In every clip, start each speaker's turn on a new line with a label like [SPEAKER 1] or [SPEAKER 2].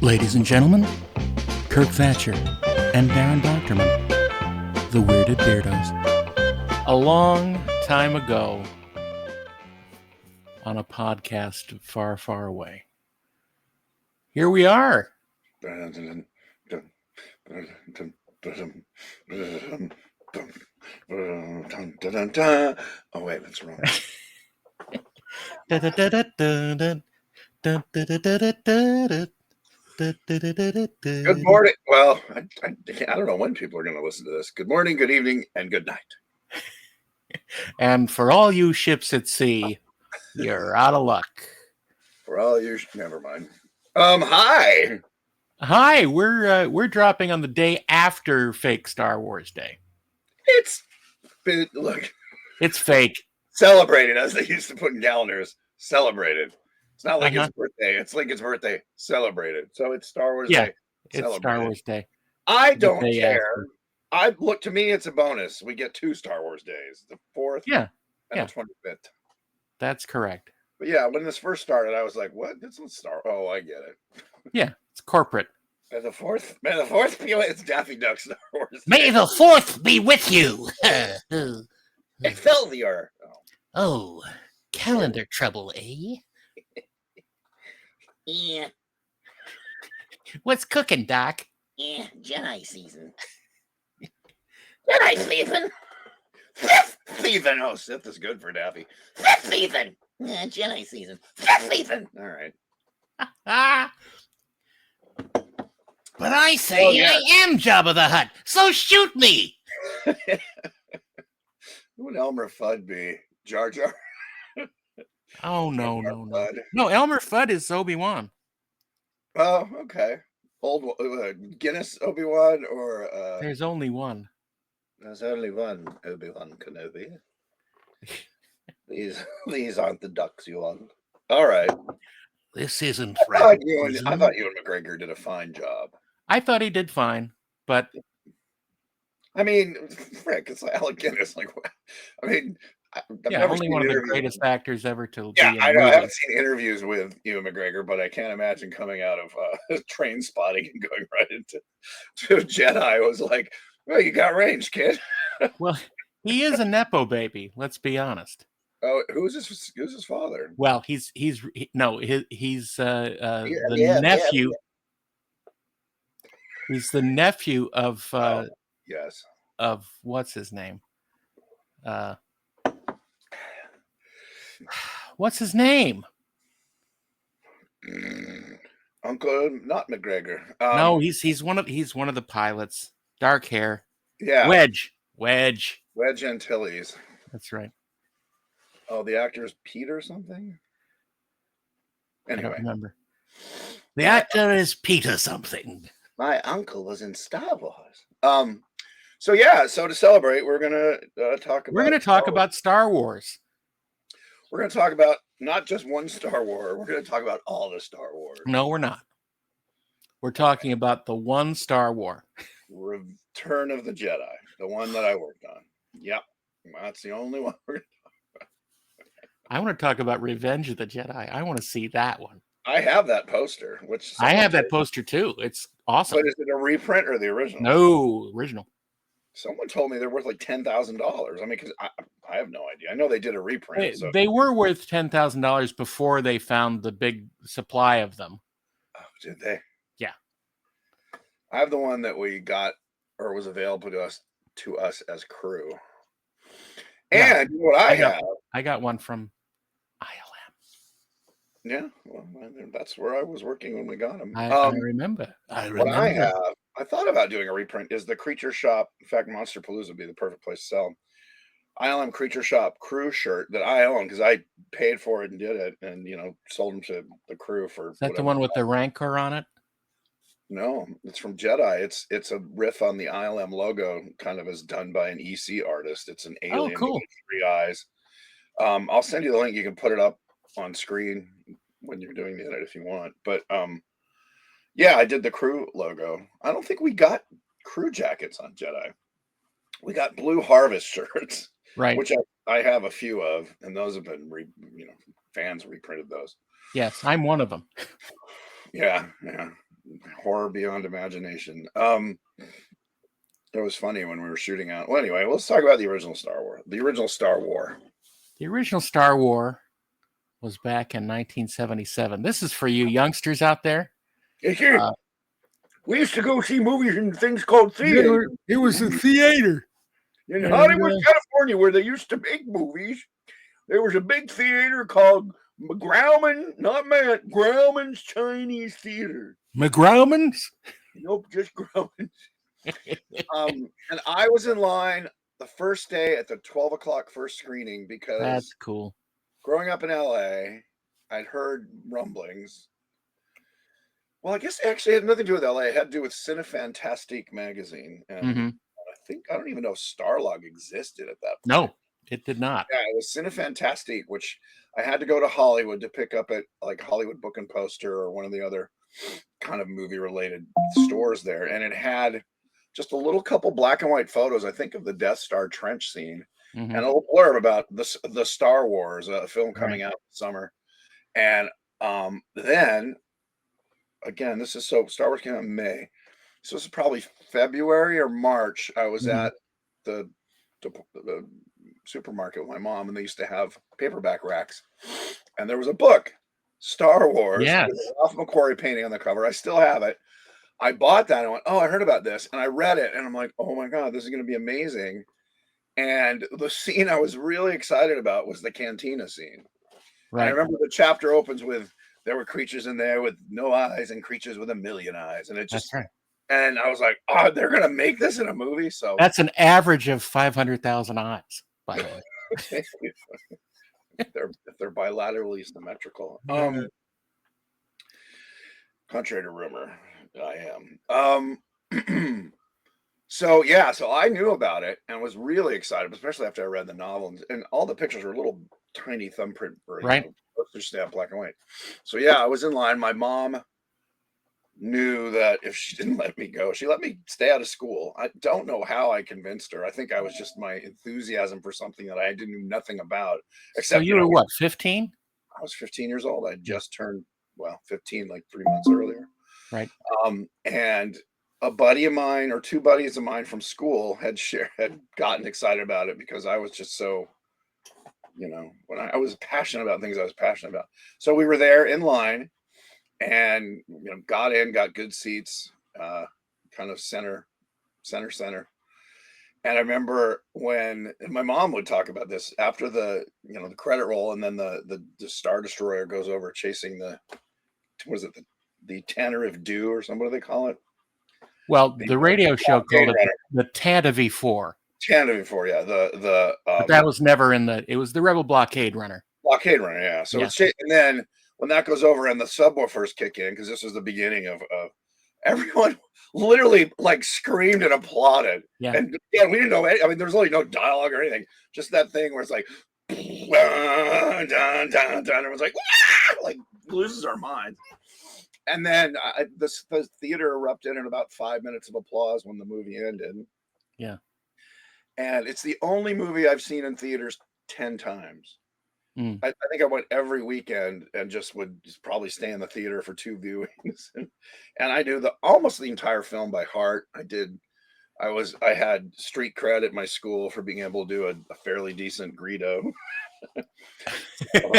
[SPEAKER 1] Ladies and gentlemen, Kirk Thatcher and Daren Doctorman, the Weirded Beardos. A long time ago, on a podcast far, far away, here we are.
[SPEAKER 2] Oh wait, that's wrong. Good morning. Well, I don't know when people are going to listen to this. Good morning, good evening, and good night.
[SPEAKER 1] And for all you ships at sea, you're out of luck.
[SPEAKER 2] For all you, never mind. Hi.
[SPEAKER 1] Hi, we're dropping on the day after fake Star Wars Day.
[SPEAKER 2] Look,
[SPEAKER 1] it's fake.
[SPEAKER 2] Celebrated, as they used to put in calendars. Celebrated. It's not like
[SPEAKER 1] Uh-huh.
[SPEAKER 2] his birthday. It's like his birthday celebrated. So it's Star Wars
[SPEAKER 1] Yeah,
[SPEAKER 2] Day.
[SPEAKER 1] It's Star Wars Day.
[SPEAKER 2] I don't care. To me, it's a bonus. We get 2 Star Wars days: the 4th,
[SPEAKER 1] and
[SPEAKER 2] the 25th.
[SPEAKER 1] That's correct.
[SPEAKER 2] But yeah, when this first started, I was like, "What? This is Star? Oh, I get it."
[SPEAKER 1] Yeah, it's corporate.
[SPEAKER 2] May the fourth be with. It's Daffy Duck Star Wars.
[SPEAKER 1] May the 4th be with you.
[SPEAKER 2] Excelsior.
[SPEAKER 3] Oh, calendar trouble, eh?
[SPEAKER 4] Yeah,
[SPEAKER 3] What's cooking, Doc?
[SPEAKER 4] yeah, Jedi season.
[SPEAKER 2] Jedi season. Fifth season. Oh, Sith is good for Daffy. Fifth season.
[SPEAKER 4] Yeah, Jedi season.
[SPEAKER 2] Fifth season. All right.
[SPEAKER 3] But I say I am Jabba the Hutt, so shoot me!
[SPEAKER 2] Who would Elmer Fudd be? Jar Jar?
[SPEAKER 1] Oh, no. No, Elmer Fudd is Obi-Wan.
[SPEAKER 2] Oh, okay. Old Guinness Obi-Wan or...
[SPEAKER 1] There's only one.
[SPEAKER 2] There's only one Obi-Wan Kenobi. These aren't the ducks you want. All right.
[SPEAKER 3] This isn't
[SPEAKER 2] I thought Ewan McGregor did a fine job.
[SPEAKER 1] I thought he did fine, but...
[SPEAKER 2] I mean, frick, it's like Alec Guinness. Like, I mean...
[SPEAKER 1] only one of the greatest actors ever to
[SPEAKER 2] be in I know. I haven't seen interviews with Ewan McGregor, but I can't imagine coming out of Train Spotting and going right into Jedi. Was like, well, you got range, kid.
[SPEAKER 1] Well, he is a nepo baby. Let's be honest.
[SPEAKER 2] Oh, who's his father?
[SPEAKER 1] Well, he's the nephew.
[SPEAKER 2] Yeah.
[SPEAKER 1] He's the nephew of
[SPEAKER 2] yes.
[SPEAKER 1] Of what's his name? What's his name?
[SPEAKER 2] Uncle, not McGregor.
[SPEAKER 1] No, he's one of the pilots. Dark hair.
[SPEAKER 2] Yeah.
[SPEAKER 1] Wedge
[SPEAKER 2] Antilles.
[SPEAKER 1] That's right.
[SPEAKER 2] Oh, the actor is Peter something? Anyway.
[SPEAKER 1] I don't remember.
[SPEAKER 3] The actor is Peter something.
[SPEAKER 2] My uncle was in Star Wars. So to celebrate, we're gonna talk about
[SPEAKER 1] Star Wars.
[SPEAKER 2] We're gonna talk about not just one Star Wars. We're gonna talk about all the Star Wars.
[SPEAKER 1] No, we're not. We're talking about the one Star Wars.
[SPEAKER 2] Return of the Jedi, the one that I worked on. Yep, that's the only one we're gonna talk about.
[SPEAKER 1] I want to talk about Revenge of the Jedi. I want to see that one.
[SPEAKER 2] I have that poster, which
[SPEAKER 1] I have that poster too. It's awesome.
[SPEAKER 2] But is it a reprint or the original?
[SPEAKER 1] No, original.
[SPEAKER 2] Someone told me they're worth like $10,000. I mean, because I have no idea. I know they did a reprint.
[SPEAKER 1] They were worth $10,000 before they found the big supply of them.
[SPEAKER 2] Oh, did they?
[SPEAKER 1] Yeah.
[SPEAKER 2] I have the one that we got or was available to us as crew. And what I
[SPEAKER 1] got one from ILM.
[SPEAKER 2] Yeah, well, that's where I was working when we got them.
[SPEAKER 1] I remember.
[SPEAKER 2] What I thought about doing a reprint is the Creature Shop. In fact, Monster Palooza would be the perfect place to sell them. ILM Creature Shop crew shirt that I own because I paid for it and did it, and sold them to the crew for.
[SPEAKER 1] Is that the one with the Rancor on it?
[SPEAKER 2] No, it's from Jedi. It's a riff on the ILM logo, kind of as done by an EC artist. It's an alien with 3 eyes. I'll send you the link. You can put it up on screen when you're doing the edit if you want. But I did the crew logo. I don't think we got crew jackets on Jedi. We got Blue Harvest shirts,
[SPEAKER 1] right?
[SPEAKER 2] Which I have a few of, and those have been fans reprinted those.
[SPEAKER 1] Yes, I'm one of them.
[SPEAKER 2] Yeah. horror beyond imagination. It was funny when we were shooting out. Well, anyway, let's talk about the original Star Wars. The original Star Wars.
[SPEAKER 1] The original Star Wars was back in 1977. This is for you youngsters out there.
[SPEAKER 2] We used to go see movies in things called theater.
[SPEAKER 1] It was a theater.
[SPEAKER 2] In Hollywood, California, where they used to make movies, there was a big theater called Grauman's Chinese Theater.
[SPEAKER 1] McGrauman's?
[SPEAKER 2] Nope, just Grauman's. And I was in line the first day at the 12 o'clock first screening because
[SPEAKER 1] that's cool.
[SPEAKER 2] Growing up in LA, I'd heard rumblings. Well, I guess actually it had nothing to do with LA. It had to do with Cinefantastique magazine. And I don't even know if Starlog existed at that point.
[SPEAKER 1] No, it did not.
[SPEAKER 2] Yeah, it was Cinefantastique, which I had to go to Hollywood to pick up at like Hollywood Book and Poster or one of the other kind of movie related stores there. And it had just a little couple black and white photos, I think, of the Death Star trench scene and a little blurb about the Star Wars, a film coming out this summer. And then, again, Star Wars came out in May. So this is probably February or March. I was at the supermarket with my mom, and they used to have paperback racks. And there was a book, Star Wars, with a Ralph McQuarrie painting on the cover. I still have it. I bought that and I went, oh, I heard about this. And I read it, and I'm like, oh my God, this is going to be amazing. And the scene I was really excited about was the cantina scene. Right. I remember the chapter opens with, there were creatures in there with no eyes and creatures with a million eyes. And it just... That's right. And I was like, oh, they're going to make this in a movie? So
[SPEAKER 1] that's an average of 500,000 eyes, by the way.
[SPEAKER 2] if they're bilaterally symmetrical. Contrary to rumor, I am. So I knew about it and was really excited, especially after I read the novel. And all the pictures were little tiny thumbprint versions, postage stamp, black and white. So I was in line. My mom knew that if she didn't let me go, she let me stay out of school. I don't know how I convinced her. I think I was just my enthusiasm for something that I didn't know nothing about. Except,
[SPEAKER 1] so you were what, 15?
[SPEAKER 2] I was 15 years old. I just turned 15 like 3 months earlier.
[SPEAKER 1] Right.
[SPEAKER 2] And a buddy of mine or two buddies of mine from school had gotten excited about it because I was just so, when I was passionate about things I was passionate about. So we were there in line. And got good seats, kind of center. And I remember when my mom would talk about this after the credit roll, and then the Star Destroyer goes over chasing the Tanner Dew or something. What do they call it?
[SPEAKER 1] Well, the radio show called it the Tantive 4.
[SPEAKER 2] Tantive 4, yeah.
[SPEAKER 1] But that was never it was the Rebel Blockade Runner.
[SPEAKER 2] Blockade Runner, yeah. So it's and then when that goes over and the subwoofers kick in, because this was the beginning of everyone literally like screamed and applauded. Yeah. And we didn't know any, there was really no dialogue or anything. Just that thing where it's like, dun, dun, dun, dun. Everyone's like loses our minds. And then the theater erupted in about 5 minutes of applause when the movie ended.
[SPEAKER 1] Yeah.
[SPEAKER 2] And it's the only movie I've seen in theaters 10 times. I think I went every weekend and just would probably stay in the theater for 2 viewings. And I knew almost the entire film by heart. I had street cred at my school for being able to do a fairly decent Greedo. Nice. So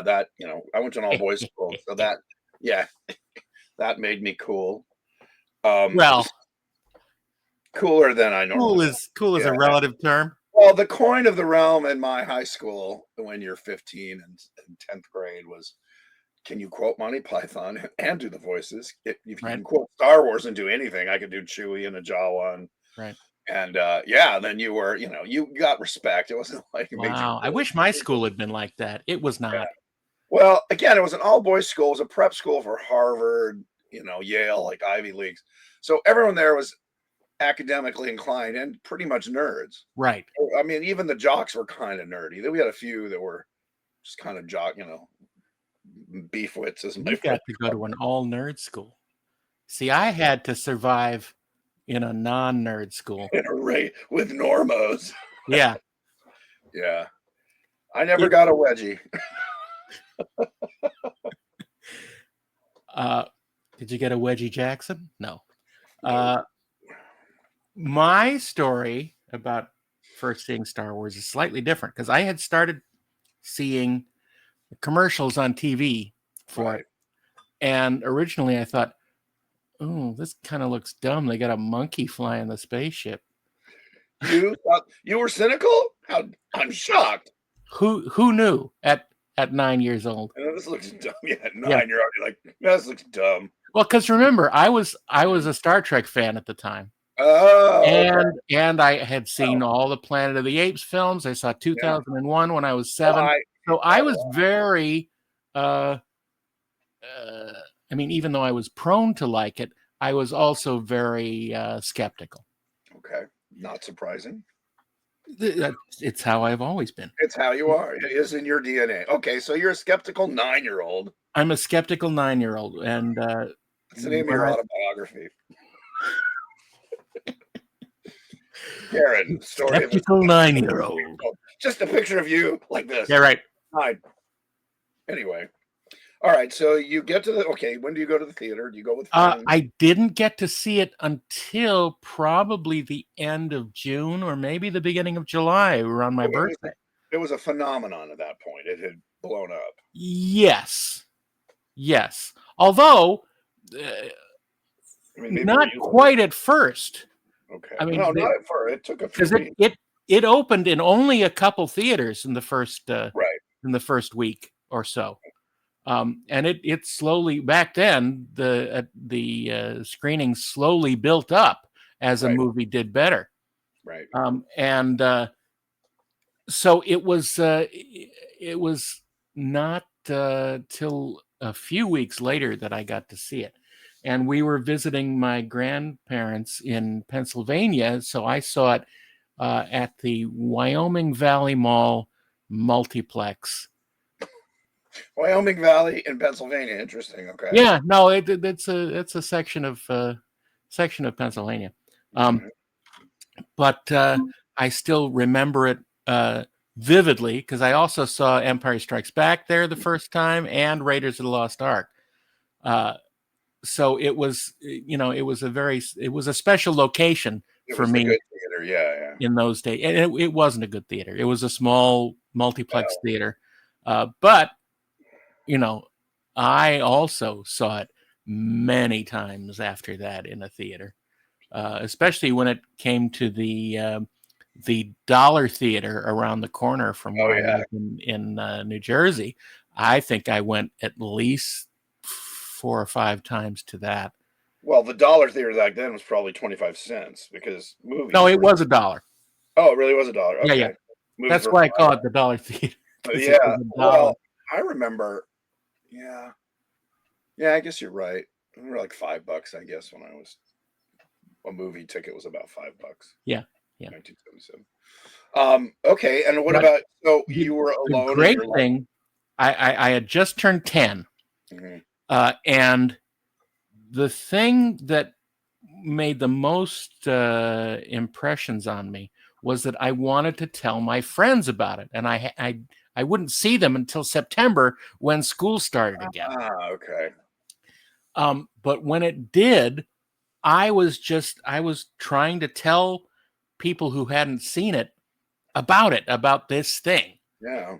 [SPEAKER 2] that, I went to an all boys school. So that made me cool. Cooler than I normally.
[SPEAKER 1] Cool is a relative term.
[SPEAKER 2] Well, the coin of the realm in my high school when you're 15 and 10th grade was, can you quote Monty Python and do the voices? If you can quote Star Wars and do anything, I could do Chewie and a Jawa.
[SPEAKER 1] Right.
[SPEAKER 2] And then you were, you got respect. It wasn't like
[SPEAKER 1] wow. I wish my school had been like that. It was not.
[SPEAKER 2] Yeah. Well, again, it was an all boys school. It was a prep school for Harvard, Yale, like Ivy Leagues. So everyone there was academically inclined and pretty much nerds.
[SPEAKER 1] Right.
[SPEAKER 2] I mean, even the jocks were kind of nerdy. Then we had a few that were just kind of jock, beefwits.
[SPEAKER 1] You got to go to an all nerd school. See, I had to survive in a non-nerd school.
[SPEAKER 2] In a with normos.
[SPEAKER 1] Yeah.
[SPEAKER 2] Yeah. I never got a wedgie.
[SPEAKER 1] Did you get a Wedgie Jackson? No. My story about first seeing Star Wars is slightly different because I had started seeing commercials on TV for it. And originally I thought, oh, this kind of looks dumb. They got a monkey flying the spaceship.
[SPEAKER 2] You were cynical? I'm shocked.
[SPEAKER 1] Who knew at 9 years old?
[SPEAKER 2] This looks dumb. Yeah, at 9, you're already like, this looks dumb.
[SPEAKER 1] Well, because remember, I was a Star Trek fan at the time.
[SPEAKER 2] Oh,
[SPEAKER 1] and I had seen all the Planet of the Apes films. I saw 2001 when I was 7. So I was very, I mean, even though I was prone to like it, I was also very skeptical.
[SPEAKER 2] Okay, not surprising.
[SPEAKER 1] It's how I've always been.
[SPEAKER 2] It's how you are. It is in your DNA. Okay, so you're a skeptical 9-year-old.
[SPEAKER 1] I'm a skeptical 9-year-old, and
[SPEAKER 2] it's the name of your autobiography. Daren, story
[SPEAKER 1] skeptical 9-year-old.
[SPEAKER 2] Just a picture of you like this.
[SPEAKER 1] Yeah, right.
[SPEAKER 2] Fine. Anyway, all right. So you get to when do you go to the theater? Do you go with friends?
[SPEAKER 1] I didn't get to see it until probably the end of June or maybe the beginning of July, around my birthday.
[SPEAKER 2] It was a phenomenon at that point. It had blown up.
[SPEAKER 1] Yes. Although, not quite at first.
[SPEAKER 2] Okay.
[SPEAKER 1] I mean,
[SPEAKER 2] no, not at first. It took a few
[SPEAKER 1] weeks. It opened in only a couple theaters in the first
[SPEAKER 2] in
[SPEAKER 1] the first week or so, and it slowly, back then the screenings slowly built up as a movie did better.
[SPEAKER 2] Right.
[SPEAKER 1] And so it was not till a few weeks later that I got to see it. And we were visiting my grandparents in Pennsylvania, so I saw it at the Wyoming Valley Mall multiplex.
[SPEAKER 2] Wyoming Valley in Pennsylvania. Interesting. Okay.
[SPEAKER 1] Yeah, no, it's a section of Pennsylvania, but I still remember it vividly because I also saw Empire Strikes Back there the first time and Raiders of the Lost Ark. So it was, it was a special location for me.
[SPEAKER 2] Good theater, yeah.
[SPEAKER 1] In those days, and it wasn't a good theater. It was a small multiplex theater, but I also saw it many times after that in a theater, especially when it came to the Dollar Theater around the corner from where I live in New Jersey. I think I went at least 4 or 5 times to that.
[SPEAKER 2] Well, the Dollar Theater back then was probably 25 cents because movies.
[SPEAKER 1] No, it was $1.
[SPEAKER 2] Oh, it really was $1. Okay.
[SPEAKER 1] Yeah. That's why I call it the Dollar Theater.
[SPEAKER 2] Yeah. Well, I remember. Yeah. Yeah, I guess you're right. They were like $5, I guess, when I was. A movie ticket was about $5.
[SPEAKER 1] Yeah.
[SPEAKER 2] 1977. Okay, and what about? So you were alone.
[SPEAKER 1] The great thing, I had just turned 10.
[SPEAKER 2] Mm-hmm.
[SPEAKER 1] And the thing that made the most impressions on me was that I wanted to tell my friends about it, and I wouldn't see them until September when school started again.
[SPEAKER 2] Okay.
[SPEAKER 1] But when it did, I was trying to tell people who hadn't seen it about this thing.
[SPEAKER 2] Yeah.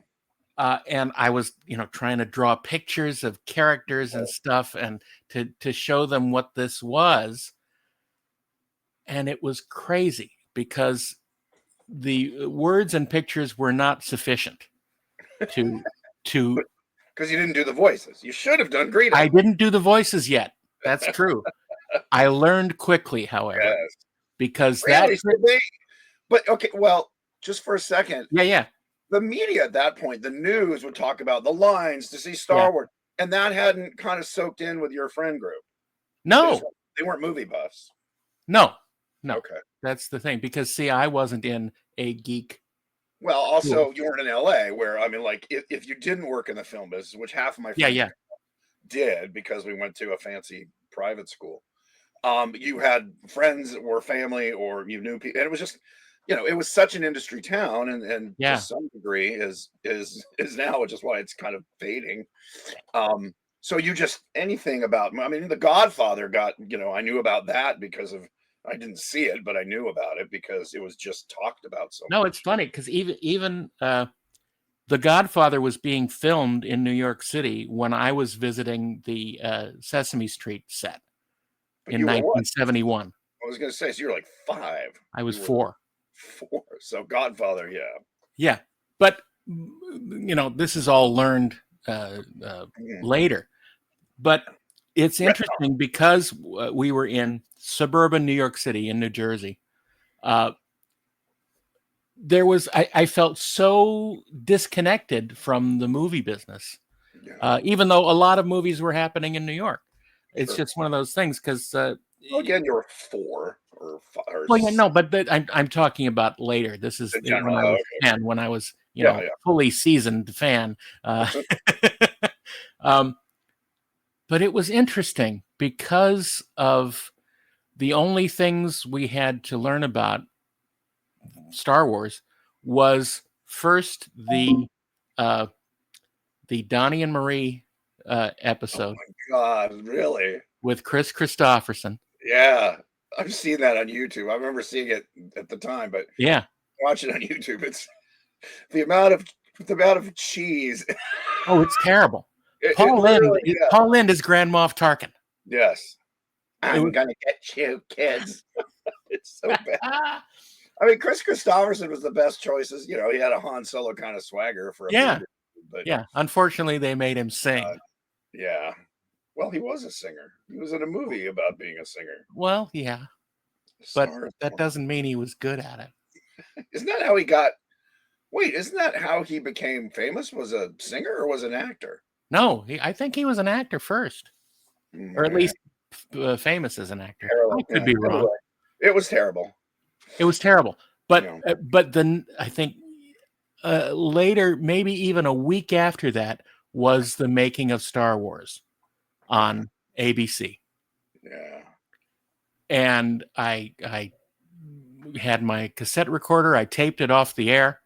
[SPEAKER 1] And I was, trying to draw pictures of characters and stuff, and to show them what this was. And it was crazy because the words and pictures were not sufficient to
[SPEAKER 2] because you didn't do the voices. You should have done Greedo.
[SPEAKER 1] I didn't do the voices yet. That's true. I learned quickly, however, because
[SPEAKER 2] really? But okay, well, just for a second.
[SPEAKER 1] Yeah.
[SPEAKER 2] The media at that point, the news would talk about the lines to see Star Wars, and that hadn't kind of soaked in with your friend group.
[SPEAKER 1] No,
[SPEAKER 2] they weren't movie buffs.
[SPEAKER 1] No.
[SPEAKER 2] Okay,
[SPEAKER 1] that's the thing. Because see, I wasn't in a geek.
[SPEAKER 2] Well, also you weren't in LA, where I mean, like if you didn't work in the film business, which half of my friends did because we went to a fancy private school. You had friends or family, or you knew people, and it was just it was such an industry town, and
[SPEAKER 1] Yeah.
[SPEAKER 2] to some degree is now, which is why it's kind of fading. So you just anything about, I mean, The Godfather got, I knew about that because of, I didn't see it, but I knew about it because it was just talked about so
[SPEAKER 1] No,
[SPEAKER 2] much.
[SPEAKER 1] it's funny because even The Godfather was being filmed in New York City when I was visiting the Sesame Street set in
[SPEAKER 2] You were what?
[SPEAKER 1] 1971.
[SPEAKER 2] I was going to say, so you're like 5.
[SPEAKER 1] I was
[SPEAKER 2] You were
[SPEAKER 1] 4.
[SPEAKER 2] 4. So Godfather, yeah.
[SPEAKER 1] Yeah, but this is all learned later. But it's interesting because we were in suburban New York City in New Jersey. There was I felt so disconnected from the movie business, even though a lot of movies were happening in New York. It's just one of those things because.
[SPEAKER 2] Again, you were 4 or 5.
[SPEAKER 1] Well, yeah, no, but I'm talking about later. This is when I was 10, when I was fully seasoned fan. But it was interesting because of the only things we had to learn about Star Wars was first the Donnie and Marie episode.
[SPEAKER 2] Oh my God, really?
[SPEAKER 1] With Chris Christopherson.
[SPEAKER 2] Yeah, I've seen that on YouTube. I remember seeing it at the time, but watch it on YouTube. It's the amount of cheese.
[SPEAKER 1] Oh, it's terrible. Paul Lynde is Grand Moff Tarkin.
[SPEAKER 2] Yes. I'm gonna get you, kids. It's so bad. I mean, Chris Christopherson was the best choices. He had a Han Solo kind of swagger for a movie, but
[SPEAKER 1] unfortunately they made him sing.
[SPEAKER 2] Yeah. Well, he was a singer. He was in a movie about being a singer.
[SPEAKER 1] Well, yeah. But that doesn't mean he was good at it.
[SPEAKER 2] Isn't that how he got... Wait, isn't that how he became famous? Was a singer or was an actor?
[SPEAKER 1] No, I think he was an actor first. Or at least famous as an actor. I could be wrong.
[SPEAKER 2] It was terrible.
[SPEAKER 1] It was terrible. But then I think later, maybe even a week after that, was the making of Star Wars on ABC.
[SPEAKER 2] Yeah.
[SPEAKER 1] And I had my cassette recorder. I taped it off the air.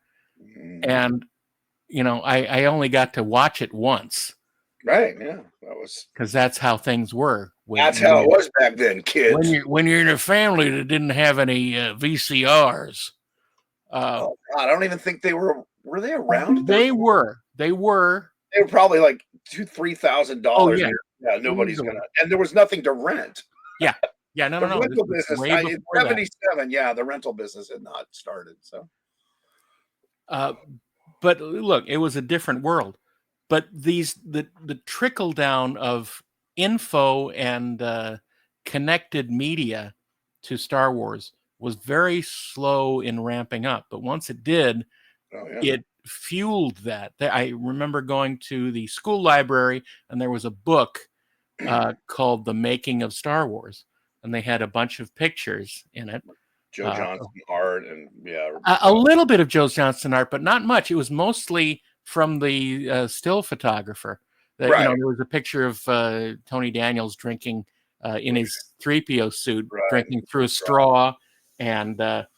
[SPEAKER 1] And, I only got to watch it once.
[SPEAKER 2] Right, yeah. That was...
[SPEAKER 1] Because that's how things were.
[SPEAKER 2] That's how it was back then, kids.
[SPEAKER 1] When you're in a family that didn't have any VCRs.
[SPEAKER 2] Oh, God, I don't even think they were... Were they around?
[SPEAKER 1] They were. They were
[SPEAKER 2] probably like $2,000-$3,000.
[SPEAKER 1] Oh, yeah.
[SPEAKER 2] Yeah, nobody's going to... And there was nothing to rent.
[SPEAKER 1] Yeah. Yeah, no.
[SPEAKER 2] The rental business, in 77, the rental business had not started, so...
[SPEAKER 1] But look, it was a different world. But the trickle down of info and connected media to Star Wars was very slow in ramping up. But once it did, it fueled that. I remember going to the school library, and there was a book called The Making of Star Wars, and they had a bunch of pictures in it.
[SPEAKER 2] Joe Johnston art and
[SPEAKER 1] a little bit of Joe Johnston art, but not much. It was mostly from the still photographer. There was a picture of Tony Daniels drinking in his 3PO suit, drinking through a straw, and a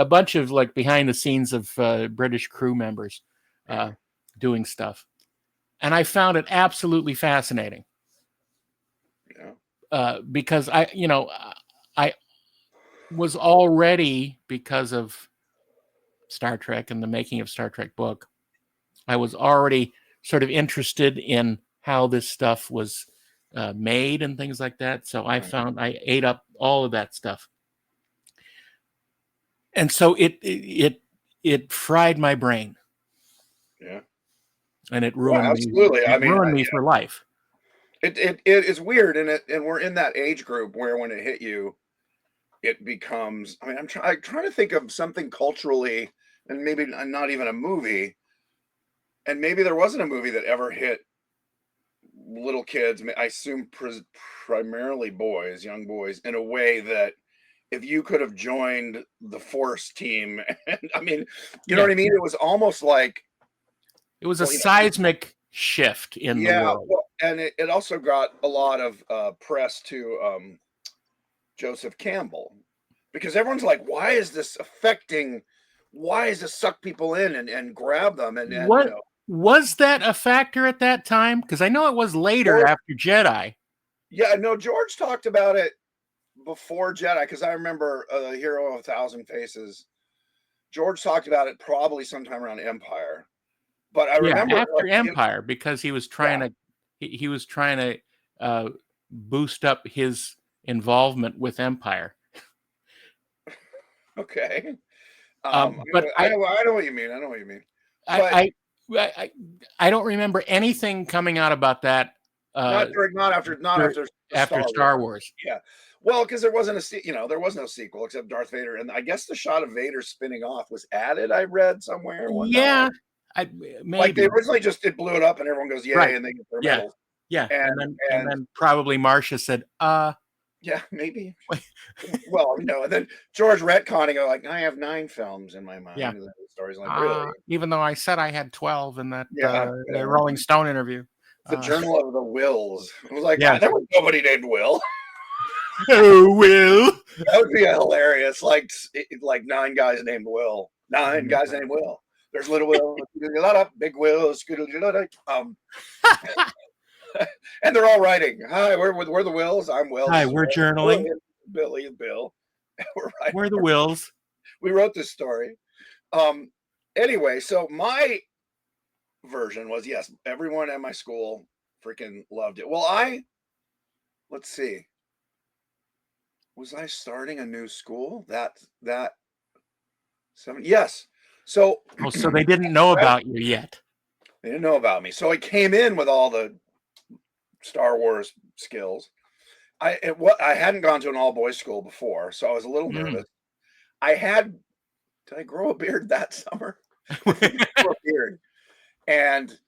[SPEAKER 1] bunch of like behind the scenes of British crew members doing stuff. And I found it absolutely fascinating. Because I was already, because of Star Trek and the Making of Star Trek book, I was already sort of interested in how this stuff was made and things like that. So I ate up all of that stuff. And so it fried my brain.
[SPEAKER 2] Yeah.
[SPEAKER 1] And it ruined
[SPEAKER 2] absolutely.
[SPEAKER 1] me. It ruined me for life.
[SPEAKER 2] It is weird, and we're in that age group where when it hit you, it becomes... I mean, I'm trying to think of something culturally, and maybe not even a movie, and maybe there wasn't a movie that ever hit little kids. I assume primarily boys, young boys, in a way that if you could have joined the Force team, and I mean, you know what I mean? It was almost like...
[SPEAKER 1] It was a seismic shift in the world.
[SPEAKER 2] Well, and it also got a lot of press to Joseph Campbell, because everyone's like, why is this affecting why does this suck people in and grab them? And
[SPEAKER 1] what was that a factor at that time? Because I know it was later after Jedi.
[SPEAKER 2] Yeah, no, George talked about it before Jedi, because I remember Hero of 1,000 Faces. George talked about it probably sometime around Empire, but I remember
[SPEAKER 1] after Empire, because he was trying to he was trying to boost up his involvement with Empire.
[SPEAKER 2] Okay.
[SPEAKER 1] But
[SPEAKER 2] I know what you mean. I know what you mean.
[SPEAKER 1] I don't remember anything coming out about that.
[SPEAKER 2] Not after
[SPEAKER 1] Star Wars.
[SPEAKER 2] Yeah. Well, because there wasn't there was no sequel except Darth Vader, and I guess the shot of Vader spinning off was added. I read somewhere.
[SPEAKER 1] Yeah, maybe.
[SPEAKER 2] Like they originally just blew it up, and everyone goes yay, and they get their medals.
[SPEAKER 1] Yeah, and then probably Marcia said,
[SPEAKER 2] yeah, maybe. Well, and then George retconning it, like, I have 9 films in my mind.
[SPEAKER 1] Yeah.
[SPEAKER 2] Stories like, really?
[SPEAKER 1] Even though I said I had 12 in that the Rolling Stone interview.
[SPEAKER 2] The Journal of the Wills. I was like, there was nobody named Will.
[SPEAKER 1] Oh, Will.
[SPEAKER 2] That would be hilarious. Like 9 guys named Will. 9 guys named Will. There's Little Will, Big Will, and they're all writing. Hi, we're the Wills. I'm Will.
[SPEAKER 1] Hi, we're journaling.
[SPEAKER 2] Billy and Bill.
[SPEAKER 1] We're the Wills.
[SPEAKER 2] We wrote this story. Anyway, so my version was, yes, everyone at my school freaking loved it. Well, let's see. Was I starting a new school? Yes. So
[SPEAKER 1] they didn't know about you yet.
[SPEAKER 2] They didn't know about me. So I came in with all the Star Wars skills. I hadn't gone to an all-boys school before, so I was a little nervous. Did I grow a beard that summer? A beard. And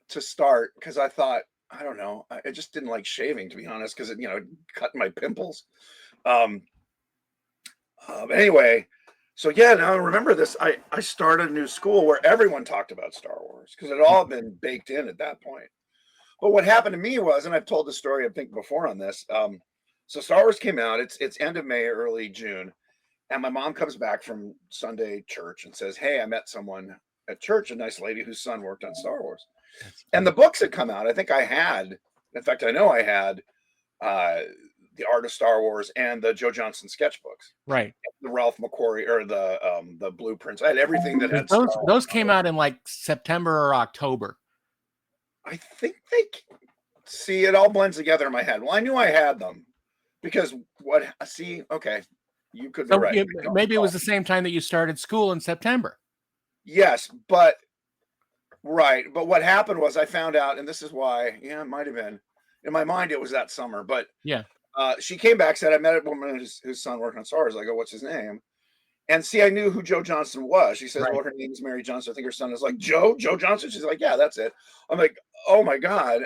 [SPEAKER 2] to start, because I thought, I don't know, I just didn't like shaving, to be honest, because it cut my pimples. Anyway, so now I remember this. I started a new school where everyone talked about Star Wars because it had all been baked in at that point. But what happened to me was, and I've told the story I think before on this. So Star Wars came out. It's end of May, early June, and my mom comes back from Sunday church and says, "Hey, I met someone at church, a nice lady whose son worked on Star Wars." And the books had come out. I think I had. In fact, I know I had The Art of Star Wars and the Joe Johnston sketchbooks.
[SPEAKER 1] Right.
[SPEAKER 2] The Ralph McQuarrie or the blueprints. I had everything that had
[SPEAKER 1] those came out in like September or October.
[SPEAKER 2] I think it all blends together in my head. Well, I knew I had them because okay, you could be right.
[SPEAKER 1] Maybe it was the same time that you started school in September.
[SPEAKER 2] Yes, but what happened was I found out, and this is why, it might have been in my mind, it was that summer, but she came back, said, I met a woman whose son worked on Star Wars. I go, what's his name? And I knew who Joe Johnston was. She says, well, her name is Mary Johnston. I think her son is like, Joe Johnston. She's like, yeah, that's it. I'm like, oh my God.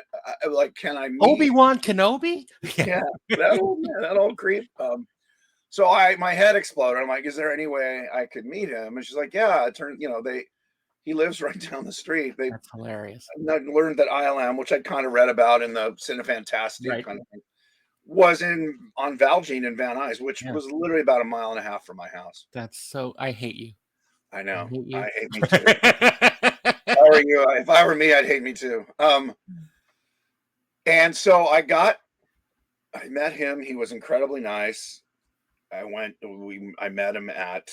[SPEAKER 2] Can I meet
[SPEAKER 1] Obi-Wan Kenobi?
[SPEAKER 2] Yeah, that old creep. So my head exploded. I'm like, is there any way I could meet him? And she's like, yeah, it turned, he lives right down the street.
[SPEAKER 1] That's hilarious.
[SPEAKER 2] I learned that ILM, which I'd kind of read about in the Cinefantastic kind of thing, was on Valjean in Van Nuys, which was literally about 1.5 miles from my house.
[SPEAKER 1] I hate you.
[SPEAKER 2] I know. I hate me too. If I were me, I'd hate me too. And so I met him. He was incredibly nice. I met him at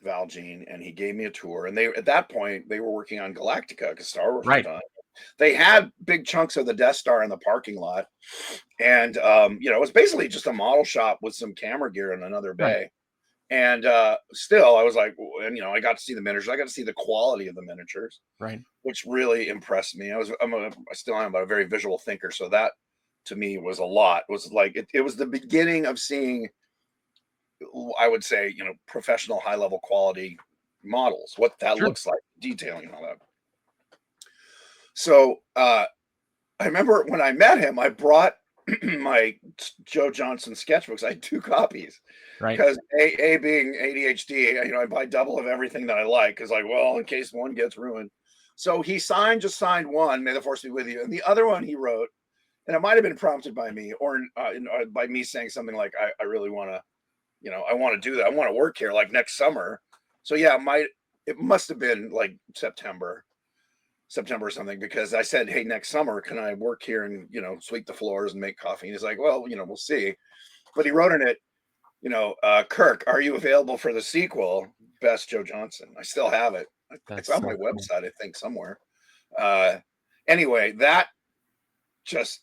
[SPEAKER 2] Valjean, and he gave me a tour. And at that point they were working on Galactica because Star Wars was done. They had big chunks of the Death Star in the parking lot, and it was basically just a model shop with some camera gear in another bay. And still, I was like, and I got to see the miniatures. I got to see the quality of the miniatures, which really impressed me. I still am, but a very visual thinker, so that to me was a lot. It was like it was the beginning of seeing, I would say, professional, high level quality models, what that looks like, detailing and all that. So I remember when I met him, I brought my Joe Johnston sketchbooks. I had 2 copies, because a being ADHD, I buy double of everything that I like, because in case one gets ruined. So he just signed one, "May the Force be with you," and the other one he wrote, and it might have been prompted by me or by me saying something like, I really want to, I want to do that. I want to work here like next summer. So yeah, it must have been like September or something, because I said, hey, next summer, can I work here and, sweep the floors and make coffee? And he's like, well, we'll see. But he wrote in it, Kirk, are you available for the sequel? Best, Joe Johnson. I still have it. It's on my website, I think, somewhere. Anyway, that just,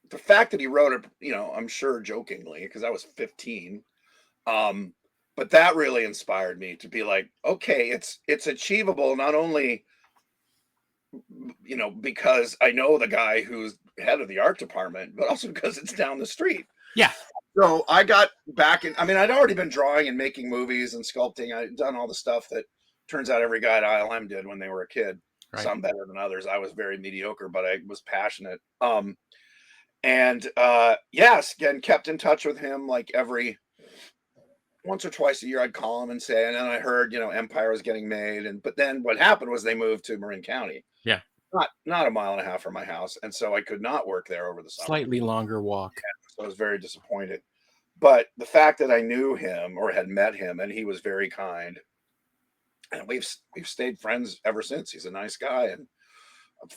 [SPEAKER 2] the fact that he wrote it, I'm sure jokingly, because I was 15. But that really inspired me to be like, okay, it's achievable, not only, because I know the guy who's head of the art department, but also because it's down the street.
[SPEAKER 1] Yeah.
[SPEAKER 2] So I got back in, I'd already been drawing and making movies and sculpting. I'd done all the stuff that turns out every guy at ILM did when they were a kid. Right. Some better than others. I was very mediocre, but I was passionate. Yes, again, kept in touch with him like every once or twice a year. I'd call him and say, and then I heard, Empire was getting made. But then what happened was they moved to Marin County.
[SPEAKER 1] Yeah.
[SPEAKER 2] Not a mile and a half from my house. And so I could not work there over the summer.
[SPEAKER 1] Slightly longer walk.
[SPEAKER 2] Yeah, so I was very disappointed. But the fact that I knew him or had met him, and he was very kind, and we've stayed friends ever since. He's a nice guy. And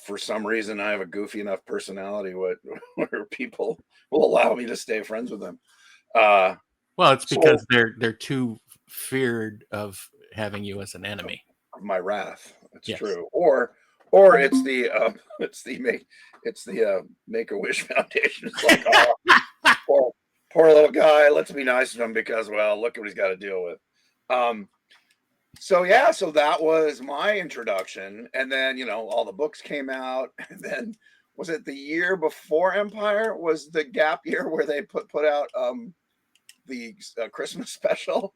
[SPEAKER 2] for some reason, I have a goofy enough personality where people will allow me to stay friends with him.
[SPEAKER 1] Well, it's because they're too feared of having you as an enemy.
[SPEAKER 2] Of my wrath. That's true. Or it's the Make-A-Wish Foundation. It's like, poor little guy. Let's be nice to him because, well, look what he's got to deal with. So that was my introduction, and then all the books came out, and then was it the year before Empire was the gap year where they put out the Christmas special,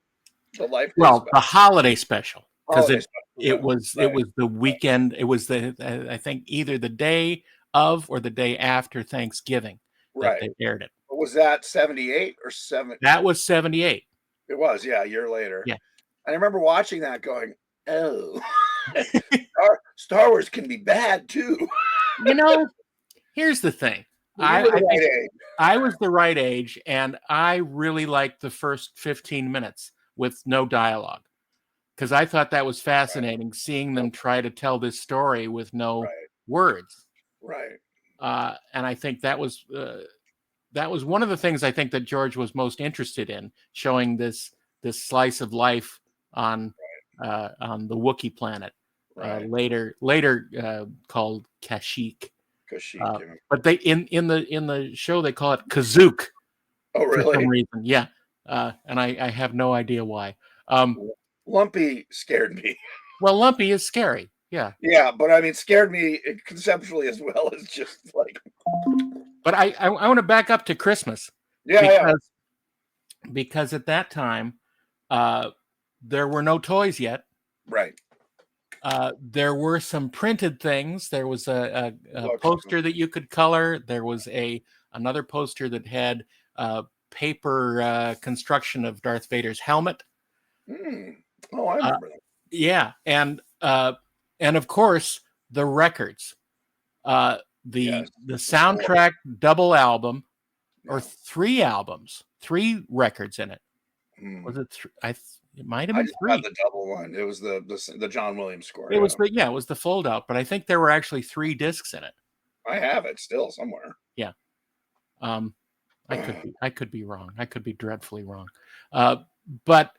[SPEAKER 2] the Life Day special.
[SPEAKER 1] The holiday special, because it was the weekend. It was I think either the day of or the day after Thanksgiving that they aired it.
[SPEAKER 2] Was that 78 or 7?
[SPEAKER 1] That was 78.
[SPEAKER 2] It was, a year later.
[SPEAKER 1] Yeah.
[SPEAKER 2] And I remember watching that going, oh, Star Wars can be bad too.
[SPEAKER 1] Here's the thing.
[SPEAKER 2] I
[SPEAKER 1] was the right age, and I really liked the first 15 minutes with no dialogue, because I thought that was fascinating, seeing them try to tell this story with no words.
[SPEAKER 2] Right.
[SPEAKER 1] And I think that was one of the things I think that George was most interested in, showing this slice of life on the Wookiee planet, later called Kashyyyk. But they in the show they call it Kazook.
[SPEAKER 2] Oh, really?
[SPEAKER 1] For some reason, yeah. And I have no idea why.
[SPEAKER 2] Lumpy scared me.
[SPEAKER 1] Well, Lumpy is scary. Yeah.
[SPEAKER 2] Yeah, but scared me conceptually as well as just like.
[SPEAKER 1] But I want to back up to Christmas. Because at that time, there were no toys yet.
[SPEAKER 2] Right.
[SPEAKER 1] There were some printed things. There was a poster that you could color. There was another poster that had paper construction of Darth Vader's helmet.
[SPEAKER 2] Oh, I remember that.
[SPEAKER 1] Yeah, and of course the records, the soundtrack double album, or 3 albums, 3 records in it. Was it? It might have been 3.
[SPEAKER 2] Had the double one. It was the John Williams score.
[SPEAKER 1] It was the fold out, but I think there were actually 3 discs in it.
[SPEAKER 2] I have it still somewhere.
[SPEAKER 1] Yeah. I could be wrong. I could be dreadfully wrong. But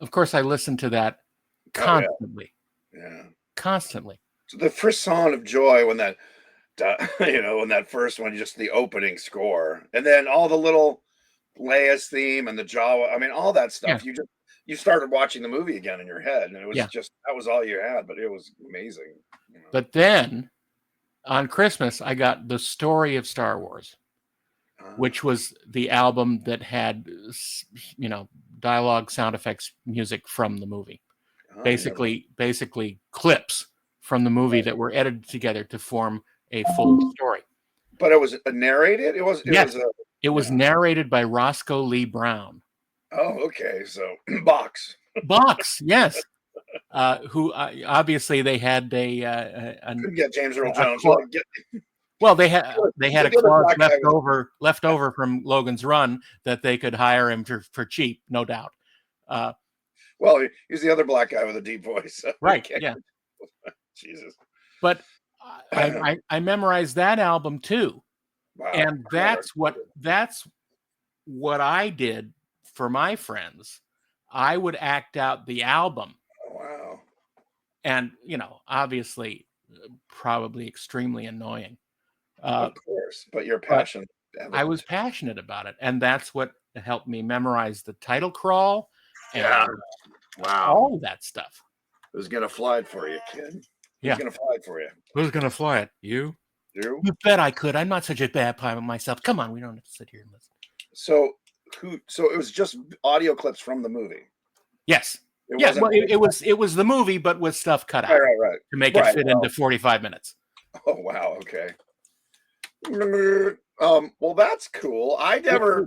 [SPEAKER 1] of course I listened to that constantly.
[SPEAKER 2] Yeah.
[SPEAKER 1] Constantly.
[SPEAKER 2] So the frisson of joy when that when that first one, just the opening score, and then all the little Leia's theme and the Jawa, all that stuff. Yeah. You started watching the movie again in your head, and it was just, that was all you had, but it was amazing.
[SPEAKER 1] But then on Christmas, I got The Story of Star Wars, which was the album that had, dialogue, sound effects, music from the movie. Basically clips from the movie that were edited together to form a full story.
[SPEAKER 2] But it was narrated?
[SPEAKER 1] It was narrated by Roscoe Lee Brown.
[SPEAKER 2] Oh, okay. So Box,
[SPEAKER 1] yes. Who obviously they had couldn't
[SPEAKER 2] get James Earl Jones.
[SPEAKER 1] Well, they had a clause left over from Logan's Run that they could hire him for cheap, no doubt.
[SPEAKER 2] Well, he's the other black guy with a deep voice. So
[SPEAKER 1] right. Yeah.
[SPEAKER 2] Jesus.
[SPEAKER 1] But I memorized that album too.
[SPEAKER 2] Wow.
[SPEAKER 1] And that's what I did for my friends. I would act out the album.
[SPEAKER 2] Wow.
[SPEAKER 1] And, obviously, probably extremely annoying.
[SPEAKER 2] Of course, but you're passionate.
[SPEAKER 1] I was passionate about it. And that's what helped me memorize the title crawl and all of that stuff.
[SPEAKER 2] Who's going to fly it for you, kid? Who's going to fly it for you?
[SPEAKER 1] Who's going to fly it? You?
[SPEAKER 2] You?
[SPEAKER 1] You bet I could. I'm not such a bad pilot myself. Come on, we don't have to sit here and listen.
[SPEAKER 2] So it was just audio clips from the movie.
[SPEAKER 1] Yes. It was the movie, but with stuff cut out.
[SPEAKER 2] Right.
[SPEAKER 1] To make it fit into 45 minutes.
[SPEAKER 2] Oh wow, okay. Well, that's cool. I never,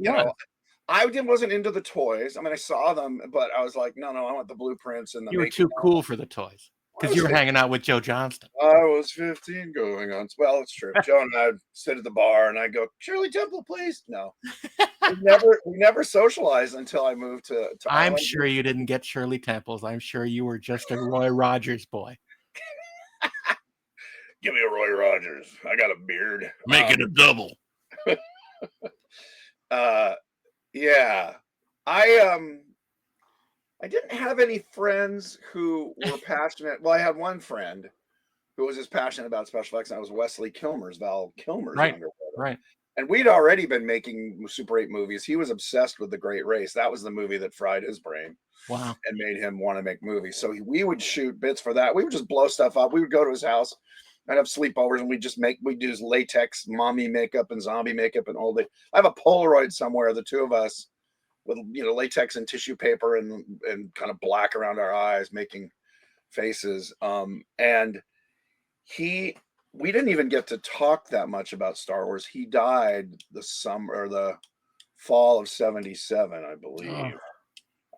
[SPEAKER 2] I wasn't into the toys. I mean, I saw them, but I was like, no, I want the blueprints and the.
[SPEAKER 1] You were too cool for the toys because you were hanging out with Joe Johnston.
[SPEAKER 2] I was 15 going on. Well, it's true. Joe and I'd sit at the bar and I'd go, Shirley Temple, please. No, we never socialized until I moved to
[SPEAKER 1] I'm
[SPEAKER 2] Island.
[SPEAKER 1] sure you didn't get Shirley Temples. I'm sure you were just a Roy Rogers boy.
[SPEAKER 2] Give me a Roy Rogers. I got a beard.
[SPEAKER 1] Make it a double.
[SPEAKER 2] Yeah. I didn't have any friends who were passionate. Well, I had one friend who was as passionate about special effects. And that was Wesley Kilmer's, Val Kilmer's younger brother.
[SPEAKER 1] Right.
[SPEAKER 2] And we'd already been making Super 8 movies. He was obsessed with The Great Race. That was the movie that fried his brain.
[SPEAKER 1] Wow.
[SPEAKER 2] And made him want to make movies. So we would shoot bits for that. We would just blow stuff up. We would go to his house. I'd have sleepovers and we'd do latex mommy makeup and zombie makeup and all day. I have a Polaroid somewhere, the two of us with, latex and tissue paper and kind of black around our eyes, making faces. And we didn't even get to talk that much about Star Wars. He died the fall of 77, I believe. Oh.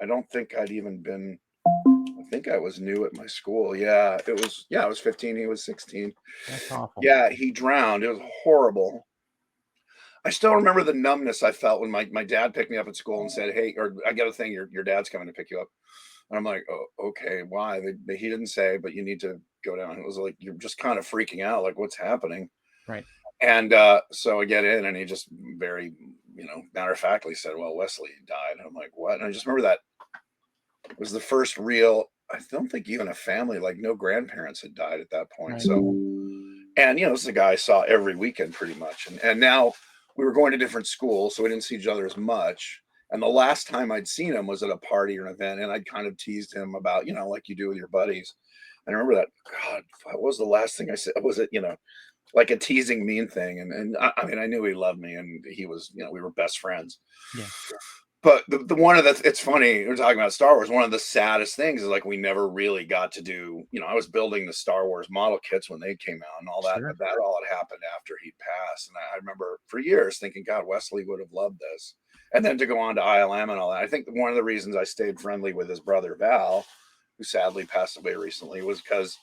[SPEAKER 2] I don't think I'd even been. I think I was new at my school. I was 15. He was 16.
[SPEAKER 1] That's awful.
[SPEAKER 2] Yeah, he drowned. It was horrible. I still remember the numbness I felt when my dad picked me up at school and said, "Hey," or I got a thing. Your dad's coming to pick you up. And I'm like, "Oh, okay. Why?" He didn't say, but you need to go down. It was like you're just kind of freaking out, like what's happening.
[SPEAKER 1] Right.
[SPEAKER 2] And so I get in, and he just very, matter of factly said, "Well, Wesley died." And I'm like, "What?" And I just remember that it was the first real. I don't think even a family, like no grandparents had died at that point. Right. So, and this is a guy I saw every weekend pretty much. And now we were going to different schools, so we didn't see each other as much. And the last time I'd seen him was at a party or an event, and I'd kind of teased him about, like you do with your buddies. And I remember that, God, what was the last thing I said? Was it, like a teasing mean thing? And I mean, I knew he loved me, and he was, we were best friends. Yeah. But the one of the, it's funny, we're talking about Star Wars. One of the saddest things is like we never really got to do, I was building the Star Wars model kits when they came out and all that, but that all had happened after he'd passed. And I remember for years thinking, God, Wesley would have loved this. And then to go on to ILM and all that. I think one of the reasons I stayed friendly with his brother, Val, who sadly passed away recently, was because,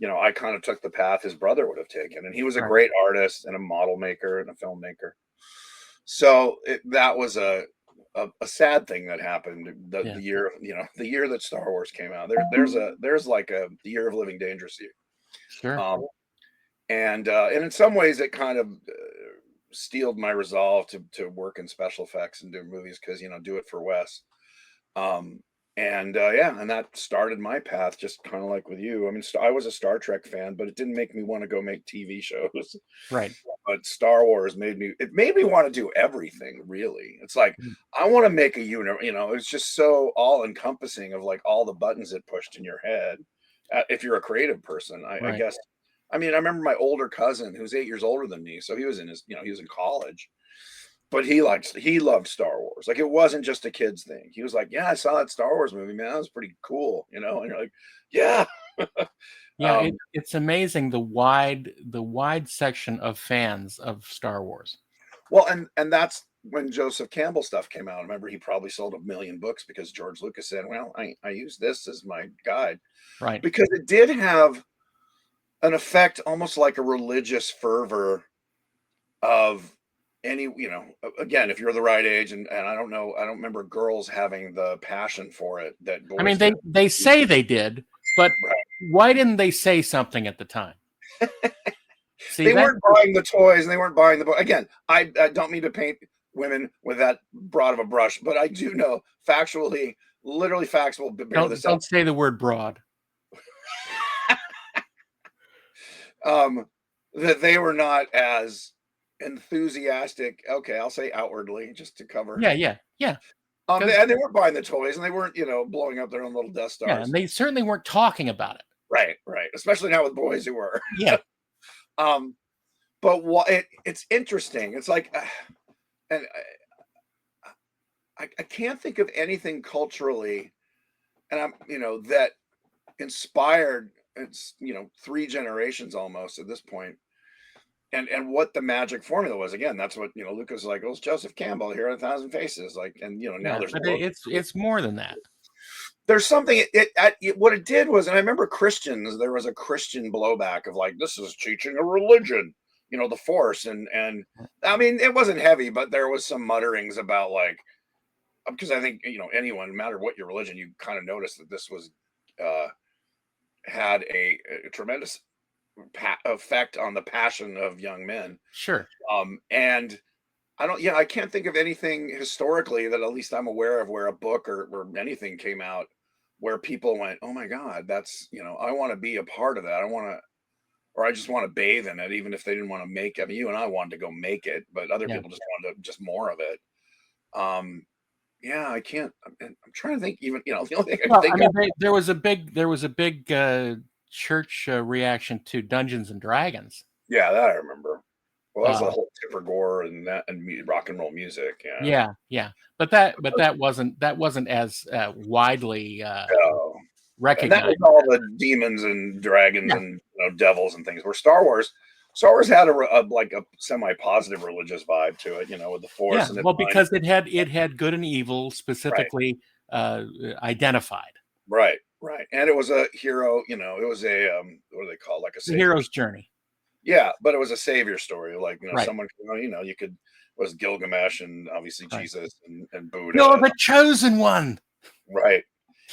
[SPEAKER 2] I kind of took the path his brother would have taken. And he was a great artist and a model maker and a filmmaker. So that was a sad thing that happened the year, the year that Star Wars came out. There's like the year of living dangerously.
[SPEAKER 1] Sure.
[SPEAKER 2] And in some ways it kind of steeled my resolve to work in special effects and do movies because, do it for Wes. And that started my path, just kind of like with you. I mean, I was a Star Trek fan, but it didn't make me want to go make TV shows.
[SPEAKER 1] Right.
[SPEAKER 2] But Star Wars made me want to do everything, really. It's like, I want to make a universe, it's just so all encompassing of like all the buttons it pushed in your head. If you're a creative person, I guess. I mean, I remember my older cousin who's 8 years older than me. So he was in his, he was in college. But he loved Star Wars. Like, it wasn't just a kid's thing. He was like, yeah, I saw that Star Wars movie, man. That was pretty cool, And you're like, yeah.
[SPEAKER 1] Yeah, it's amazing the wide section of fans of Star Wars.
[SPEAKER 2] Well, and that's when Joseph Campbell stuff came out. I remember he probably sold 1 million books because George Lucas said, well, I use this as my guide.
[SPEAKER 1] Right.
[SPEAKER 2] Because it did have an effect almost like a religious fervor of any, again, if you're the right age, and I don't know, I don't remember girls having the passion for it that boys
[SPEAKER 1] I mean,
[SPEAKER 2] did.
[SPEAKER 1] they say they did, but
[SPEAKER 2] Right.
[SPEAKER 1] why didn't they say something at the time? See,
[SPEAKER 2] They weren't buying the toys, and they weren't buying the book. Again, I don't mean to paint women with that broad of a brush, but I do know factually, literally facts will bear this out.
[SPEAKER 1] Don't say the word broad.
[SPEAKER 2] That they were not as enthusiastic. Okay, I'll say outwardly, just to cover.
[SPEAKER 1] Yeah.
[SPEAKER 2] And they weren't buying the toys, and they weren't, blowing up their own little Death Stars.
[SPEAKER 1] Yeah, and they certainly weren't talking about it.
[SPEAKER 2] Right. Especially now with boys who were.
[SPEAKER 1] Yeah.
[SPEAKER 2] But it's interesting. It's like, and I can't think of anything culturally, and I'm, that inspired. It's 3 generations almost at this point. And what the magic formula was. Again, that's what Lucas was like, oh, it's Joseph Campbell here in 1,000 Faces, like, and now there's
[SPEAKER 1] but it's more than that.
[SPEAKER 2] There's something what it did was, and I remember Christians, there was a Christian blowback of like, this is teaching a religion, the Force, and I mean, it wasn't heavy, but there was some mutterings about like, because I think anyone, no matter what your religion, you kind of noticed that this was had a tremendous effect on the passion of young men.
[SPEAKER 1] Sure.
[SPEAKER 2] And I can't think of anything historically that at least I'm aware of where a book or anything came out where people went, oh my God, that's, I want to be a part of that. I just want to bathe in it, even if they didn't want to make it. I mean, you and I wanted to go make it, but other people just wanted just more of it. I can't, I'm trying to think even, the only thing I can think of.
[SPEAKER 1] There was a big church reaction to Dungeons and Dragons.
[SPEAKER 2] Yeah, that I remember. Well, that was the whole Tipper Gore and that and rock and roll music.
[SPEAKER 1] Yeah. But that wasn't as widely recognized.
[SPEAKER 2] And that was all the demons and dragons and devils and things. Where Star Wars had a semi-positive religious vibe to it, with the Force.
[SPEAKER 1] Yeah, and because it had good and evil specifically identified.
[SPEAKER 2] Right. And it was a hero, it was a what do they call, like a
[SPEAKER 1] hero's journey.
[SPEAKER 2] Yeah, but it was a savior story, like
[SPEAKER 1] right.
[SPEAKER 2] Someone, you could was Gilgamesh and obviously Jesus and Buddha.
[SPEAKER 1] You're the chosen one.
[SPEAKER 2] Right.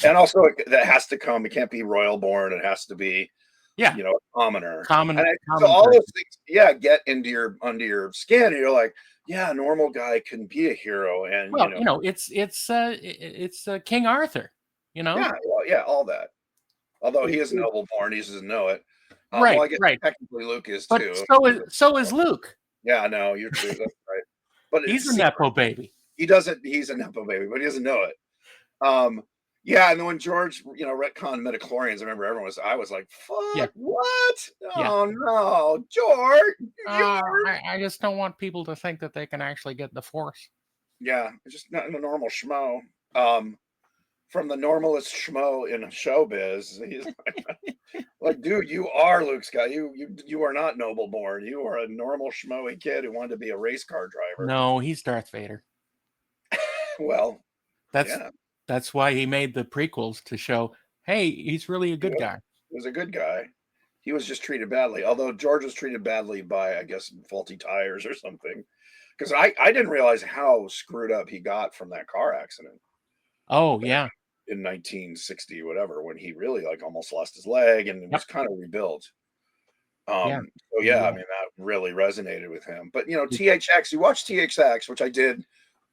[SPEAKER 2] And also that has to come. It can't be royal born. It has to be a commoner. So all those things, get under your skin, and you're like, a normal guy can be a hero. And
[SPEAKER 1] it's King Arthur.
[SPEAKER 2] All that. Although he is noble born, he doesn't know it.
[SPEAKER 1] Right.
[SPEAKER 2] Well, I guess technically Luke is
[SPEAKER 1] but
[SPEAKER 2] too.
[SPEAKER 1] So is Luke.
[SPEAKER 2] Yeah, no, you're true. That's right. But
[SPEAKER 1] he's a nepo baby.
[SPEAKER 2] He's a nepo baby, but he doesn't know it. And then when George, retconned midichlorians, I remember I was like, fuck, what? Oh no, George.
[SPEAKER 1] I just don't want people to think that they can actually get the Force.
[SPEAKER 2] Yeah, it's just not a normal schmo. From the normalest schmo in showbiz. He's like, dude, you are Luke Skywalker. You are not noble born. You are a normal schmoey kid who wanted to be a race car driver.
[SPEAKER 1] No, he's Darth Vader.
[SPEAKER 2] Well,
[SPEAKER 1] that's why he made the prequels, to show, hey, he's really a good guy.
[SPEAKER 2] He was a good guy. He was just treated badly. Although George was treated badly by, I guess, faulty tires or something. Because I didn't realize how screwed up he got from that car accident.
[SPEAKER 1] Oh, yeah.
[SPEAKER 2] In 1960, whatever, when he really almost lost his leg and was kind of rebuilt. I mean, that really resonated with him. But THX, you watch THX, which I did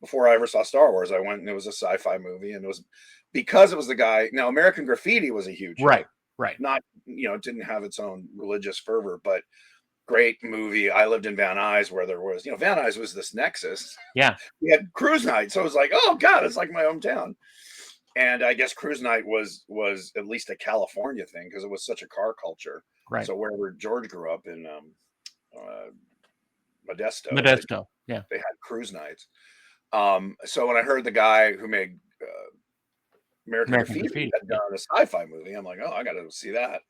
[SPEAKER 2] before I ever saw Star Wars. I went and it was a sci-fi movie, and it was because it was the guy. Now, American Graffiti was a huge hit.
[SPEAKER 1] Right.
[SPEAKER 2] Not it didn't have its own religious fervor, but great movie. I lived in Van Nuys, where there was Van Nuys was this nexus.
[SPEAKER 1] Yeah,
[SPEAKER 2] we had cruise night, so it was like, oh god, it's like my hometown. And I guess cruise night was at least a California thing because it was such a car culture.
[SPEAKER 1] Right.
[SPEAKER 2] So wherever George grew up in Modesto,
[SPEAKER 1] they
[SPEAKER 2] had cruise nights. So when I heard the guy who made American Graffiti had done a sci-fi movie, I'm like, oh, I got to see that.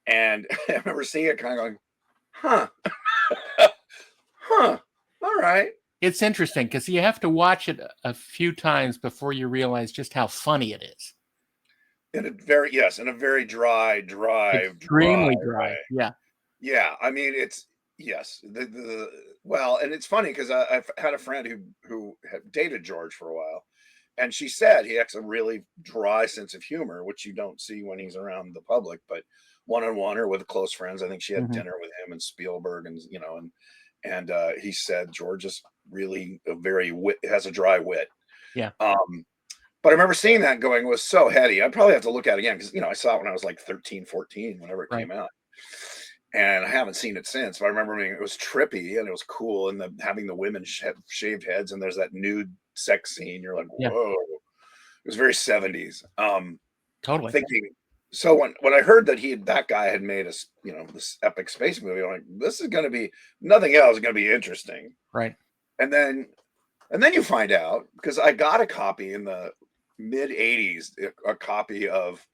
[SPEAKER 2] And I remember seeing it, kind of going, all right.
[SPEAKER 1] It's interesting because you have to watch it a few times before you realize just how funny it is.
[SPEAKER 2] In a very dry,
[SPEAKER 1] extremely dry. Yeah.
[SPEAKER 2] Yeah. I mean, Yes. Well, and it's funny because I've had a friend who had dated George for a while, and she said he has a really dry sense of humor, which you don't see when he's around the public, but one on one or with close friends. I think she had
[SPEAKER 1] Mhm.
[SPEAKER 2] dinner with him and Spielberg, and and he said George is really has a dry wit.
[SPEAKER 1] Yeah.
[SPEAKER 2] But I remember seeing that and going, it was so heady. I'd probably have to look at it again because I saw it when I was like 13, 14, whenever it
[SPEAKER 1] Right.
[SPEAKER 2] came out. And I haven't seen it since, but I remember it was trippy and it was cool. And having the women shaved heads and there's that nude sex scene. You're like,
[SPEAKER 1] Yeah.
[SPEAKER 2] whoa. It was very 70s.
[SPEAKER 1] Totally.
[SPEAKER 2] Thinking, so when I heard that that guy had made this epic space movie, I'm like, this is going to be, nothing else is going to be interesting.
[SPEAKER 1] Right.
[SPEAKER 2] And then you find out, because I got a copy in the mid 80s, a copy of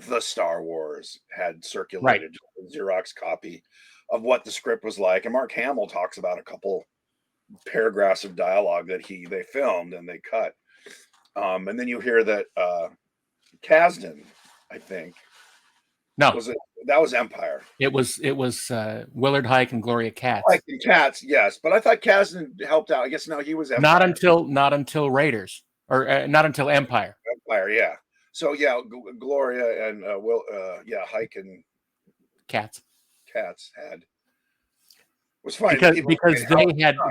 [SPEAKER 2] the Star Wars had circulated, a Xerox copy of what the script was like. And Mark Hamill talks about a couple paragraphs of dialogue that they filmed and they cut. And then you hear that Kasdan, I think.
[SPEAKER 1] No.
[SPEAKER 2] That was Empire.
[SPEAKER 1] It was Willard Huyck and Gloria Katz.
[SPEAKER 2] Huyck and Katz, yes. But I thought Kasdan helped out. I guess no, he was
[SPEAKER 1] Empire. Not until Raiders, or not until Empire.
[SPEAKER 2] Empire, yeah. So yeah, Gloria and Huyck and
[SPEAKER 1] Katz
[SPEAKER 2] had was fine
[SPEAKER 1] because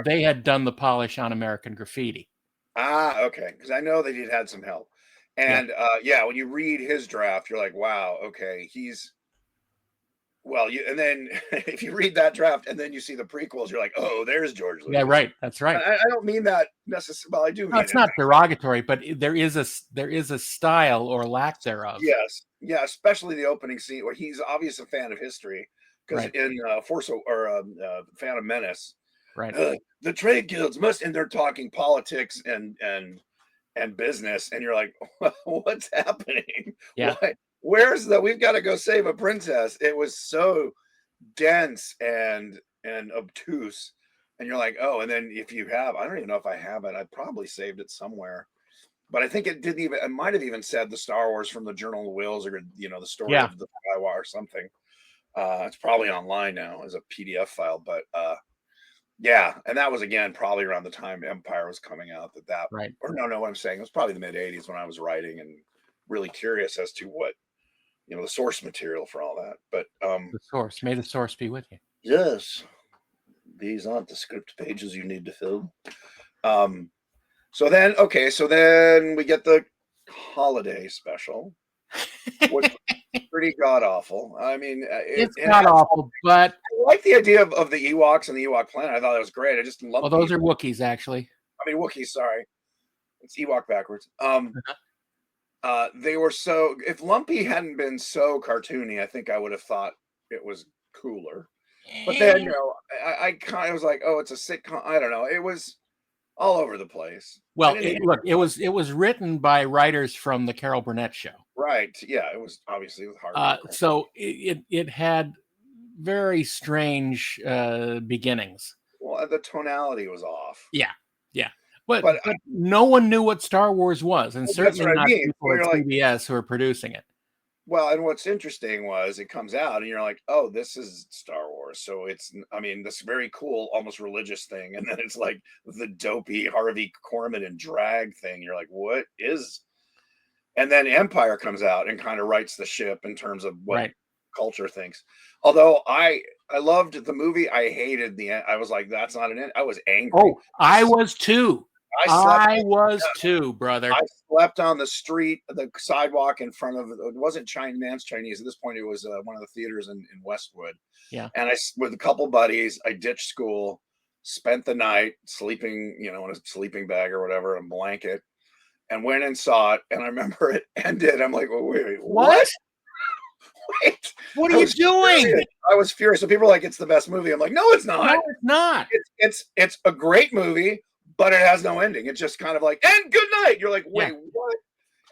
[SPEAKER 1] they had done the polish on American Graffiti.
[SPEAKER 2] Ah, okay. Because I know that he'd had some help. And when you read his draft, you're like, wow, okay, and then if you read that draft and then you see the prequels, you're like, oh, there's George Lucas.
[SPEAKER 1] Yeah, right. That's right.
[SPEAKER 2] I don't mean that necessarily. Well, I do.
[SPEAKER 1] No, it's not derogatory, but there is a style or lack thereof.
[SPEAKER 2] Yes, yeah, especially the opening scene where he's obviously a fan of history because in Phantom Menace,
[SPEAKER 1] right,
[SPEAKER 2] the trade guilds must, and they're talking politics and business, and you're like, what's happening?
[SPEAKER 1] Yeah.
[SPEAKER 2] Where's we've got to go save a princess? It was so dense and obtuse. And you're like, oh, and then if you have, I don't even know if I have it. I probably saved it somewhere. But I think it might have even said the Star Wars from the Journal of the Wills or, the story of the Skywalker or something. It's probably online now as a PDF file. But and that was, again, probably around the time Empire was coming out.
[SPEAKER 1] Right.
[SPEAKER 2] Or no, what I'm saying, it was probably the mid 80s when I was writing and really curious as to what, the source material for all that. But
[SPEAKER 1] the source, may the source be with you.
[SPEAKER 2] Yes, these aren't the script pages you need to fill. So then we get the holiday special, which is pretty god awful. I mean,
[SPEAKER 1] it's god awful, but
[SPEAKER 2] I like the idea of the Ewoks and the Ewok planet. I thought that was great. I just love.
[SPEAKER 1] Oh, those are Wookiees, actually.
[SPEAKER 2] I mean, Wookiees. Sorry, it's Ewok backwards. They were so. If Lumpy hadn't been so cartoony, I think I would have thought it was cooler. But then, I kind of was like, oh, it's a sitcom. I don't know. It was all over the place.
[SPEAKER 1] Well, it was written by writers from the Carol Burnett show.
[SPEAKER 2] Right. Yeah. It was obviously hard.
[SPEAKER 1] So it had very strange beginnings.
[SPEAKER 2] Well, the tonality was off.
[SPEAKER 1] Yeah. But no one knew what Star Wars was, and certainly not people at CBS who are producing it.
[SPEAKER 2] Well, and what's interesting was it comes out and you're like, oh, this is Star Wars. So it's, this very cool, almost religious thing. And then it's like the dopey Harvey Korman and drag thing. You're like, what is? And then Empire comes out and kind of rights the ship in terms of what culture thinks. Although I loved the movie. I hated the end. I was like, that's not an end. I was angry.
[SPEAKER 1] Oh, I was too. I was too, brother.
[SPEAKER 2] I slept on the street, the sidewalk in front of, it wasn't Chinese. At this point, it was one of the theaters in Westwood.
[SPEAKER 1] Yeah.
[SPEAKER 2] And with a couple buddies, I ditched school, spent the night sleeping, in a sleeping bag or whatever, a blanket, and went and saw it. And I remember it ended. I'm like, well, wait, what? Wait,
[SPEAKER 1] what are you doing?
[SPEAKER 2] Furious. I was furious. So people are like, it's the best movie. I'm like, no, it's not.
[SPEAKER 1] No, it's not.
[SPEAKER 2] It's a great movie, but it has no ending. It's just kind of like, and good night. You're like, wait, what?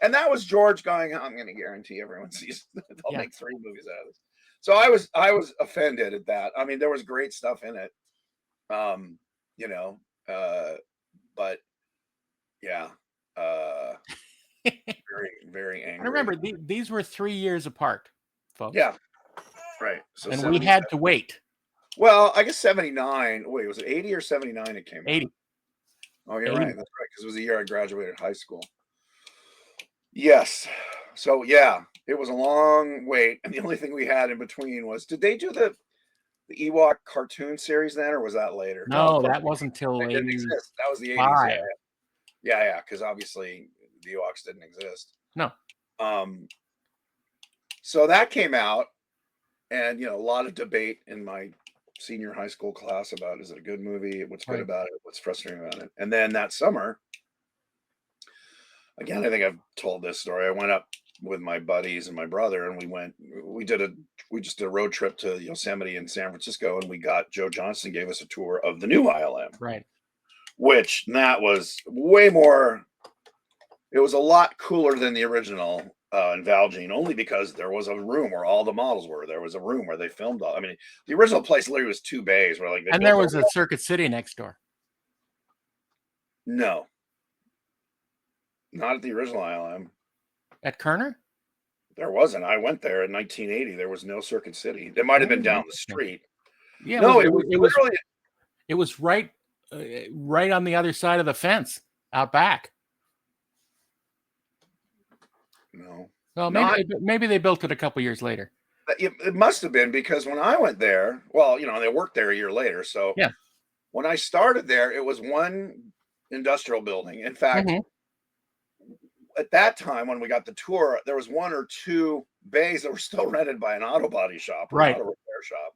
[SPEAKER 2] And that was George going, I'm going to guarantee everyone sees. They'll make 3 movies out of this. So I was offended at that. I mean, there was great stuff in it. But yeah, very, very angry.
[SPEAKER 1] I remember these were 3 years apart, folks.
[SPEAKER 2] Yeah, right. So
[SPEAKER 1] and we had to wait.
[SPEAKER 2] Well, I guess 79. Wait, was it 80 or 79 it came
[SPEAKER 1] 80.
[SPEAKER 2] out? Oh, you're
[SPEAKER 1] 80.
[SPEAKER 2] right. That's right. Because it was the year I graduated high school. Yes. So, yeah, it was a long wait. And the only thing we had in between was, did they do the Ewok cartoon series then, or was that later?
[SPEAKER 1] No, that wasn't till
[SPEAKER 2] It didn't
[SPEAKER 1] 85.
[SPEAKER 2] exist. That was the 80s. Yeah. Because obviously the Ewoks didn't exist.
[SPEAKER 1] No.
[SPEAKER 2] So that came out, and a lot of debate in my senior high school class about, is it a good movie? What's good about it? What's frustrating about it? And then that summer, again, I think I've told this story. I went up with my buddies and my brother, and we just did a road trip to Yosemite and San Francisco, and we got Joe Johnston gave us a tour of the new ILM.
[SPEAKER 1] Right.
[SPEAKER 2] Which that was way more. It was a lot cooler than the original in Valjean, only because there was a room where all the models were. There was a room where they filmed all. I mean, the original place literally was 2 bays where
[SPEAKER 1] and there was a Circuit City next door.
[SPEAKER 2] No, not at the original ILM.
[SPEAKER 1] At Kerner?
[SPEAKER 2] There wasn't. I went there in 1980. There was no Circuit City. It might have been down the street.
[SPEAKER 1] Yeah.
[SPEAKER 2] No, it was literally.
[SPEAKER 1] It was right on the other side of the fence, out back.
[SPEAKER 2] No.
[SPEAKER 1] Well, maybe they built it a couple years later.
[SPEAKER 2] It must have been, because when I went there, well, they worked there a year later. So
[SPEAKER 1] yeah,
[SPEAKER 2] when I started there, it was one industrial building. In fact, at that time when we got the tour, there was 1 or 2 bays that were still rented by an auto body shop, or
[SPEAKER 1] right,
[SPEAKER 2] auto repair shop.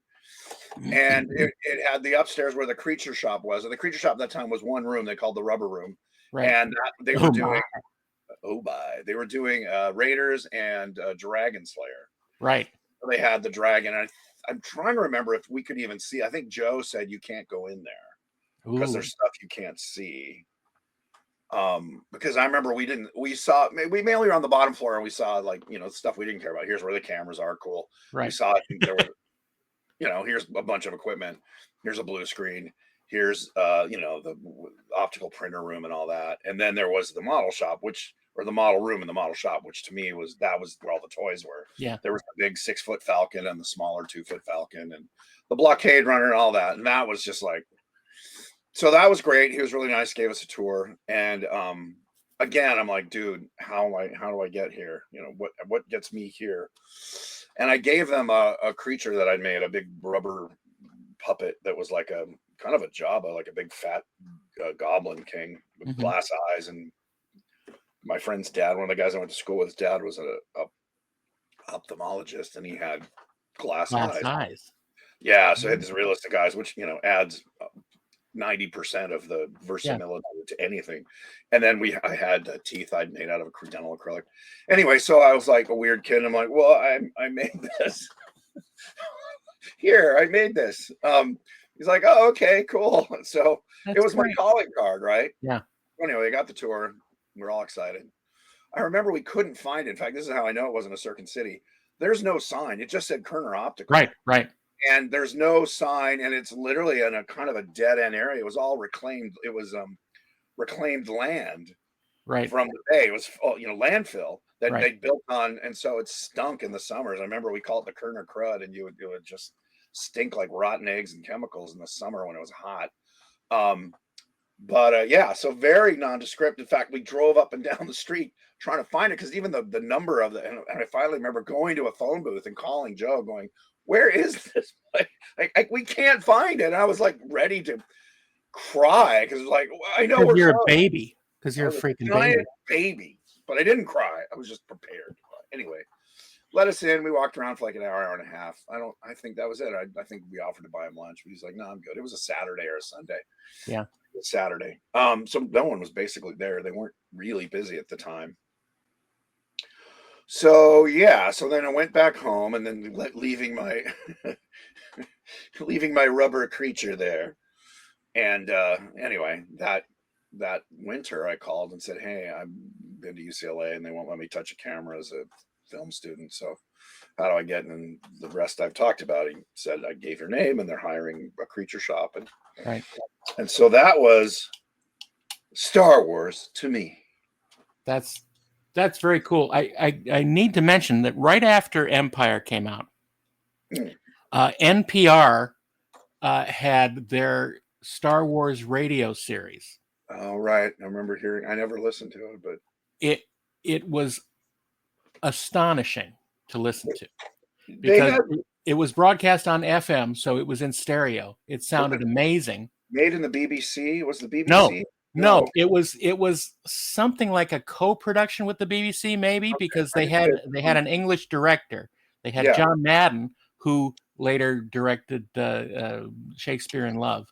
[SPEAKER 2] And it had the upstairs where the creature shop was. And the creature shop at that time was one room they called the rubber room. Right. And they were they were doing Raiders and Dragon Slayer.
[SPEAKER 1] Right.
[SPEAKER 2] So they had the dragon. I'm trying to remember if we could even see. I think Joe said you can't go in there because there's stuff you can't see. Because I remember we mainly were on the bottom floor, and we saw stuff we didn't care about. Here's where the cameras are. Cool. Right. We saw there were, here's a bunch of equipment. Here's a blue screen. Here's the optical printer room and all that. And then there was the model shop, or the model room in the model shop, which to me was where all the toys were.
[SPEAKER 1] Yeah.
[SPEAKER 2] There was the big 6-foot Falcon and the smaller 2-foot Falcon and the blockade runner and all that. And that was just like, so that was great. He was really nice, gave us a tour. And again, I'm like, dude, how do I get here? What gets me here? And I gave them a creature that I'd made, a big rubber puppet that was like a kind of a Jabba, like a big fat goblin king with glass eyes. And my friend's dad, one of the guys I went to school with, his dad was a ophthalmologist, and he had glass eyes. Yeah, so he had these realistic eyes, which adds 90% of the verisimilitude to anything. And then I had teeth I'd made out of dental acrylic. Anyway, so I was like a weird kid. And I'm like, well, I made this. Here, I made this. He's like, oh, okay, cool. So it was my calling card, right?
[SPEAKER 1] Yeah.
[SPEAKER 2] Anyway, I got the tour. We're all excited. I remember we couldn't find it. In fact, this is how I know it wasn't a Circuit City. There's no sign. It just said Kerner Optical.
[SPEAKER 1] Right.
[SPEAKER 2] And there's no sign, and it's literally in a kind of a dead end area. It was all reclaimed. It was reclaimed land,
[SPEAKER 1] right,
[SPEAKER 2] from the bay. It was landfill that they built on, and so it stunk in the summers. I remember we called it the Kerner crud, and it would just stink like rotten eggs and chemicals in the summer when it was hot. So very nondescript. In fact, we drove up and down the street trying to find it, because even the number of and I finally remember going to a phone booth and calling Joe, going, where is this? We can't find it. And I was like ready to cry, because like, I know
[SPEAKER 1] you're a baby, because you're a freaking
[SPEAKER 2] baby. But I didn't cry. I was just prepared. Anyway, let us in. We walked around for like an hour and a half. I think that was it. I think we offered to buy him lunch, but he's like, no, I'm good. It was a Saturday or a Sunday.
[SPEAKER 1] Yeah.
[SPEAKER 2] Saturday. So no one was basically there. They weren't really busy at the time. So then I went back home, and then leaving my rubber creature there. And anyway, that winter I called and said, hey, I've been to UCLA and they won't let me touch a camera as a film student. So how do I get in? And the rest I've talked about. He said, I gave your name, and they're hiring a creature shop. And so that was Star Wars to me.
[SPEAKER 1] That's very cool. I need to mention that right after Empire came out, NPR had their Star Wars radio series.
[SPEAKER 2] Oh, right. I remember hearing. I never listened to it, but
[SPEAKER 1] it was astonishing to listen to
[SPEAKER 2] they
[SPEAKER 1] because
[SPEAKER 2] had
[SPEAKER 1] it was broadcast on FM, so it was in stereo. It sounded amazing.
[SPEAKER 2] Made in the BBC? Was the BBC?
[SPEAKER 1] No, it was something like a co-production with the BBC, maybe, because they had an English director. They had John Madden, who later directed Shakespeare in Love.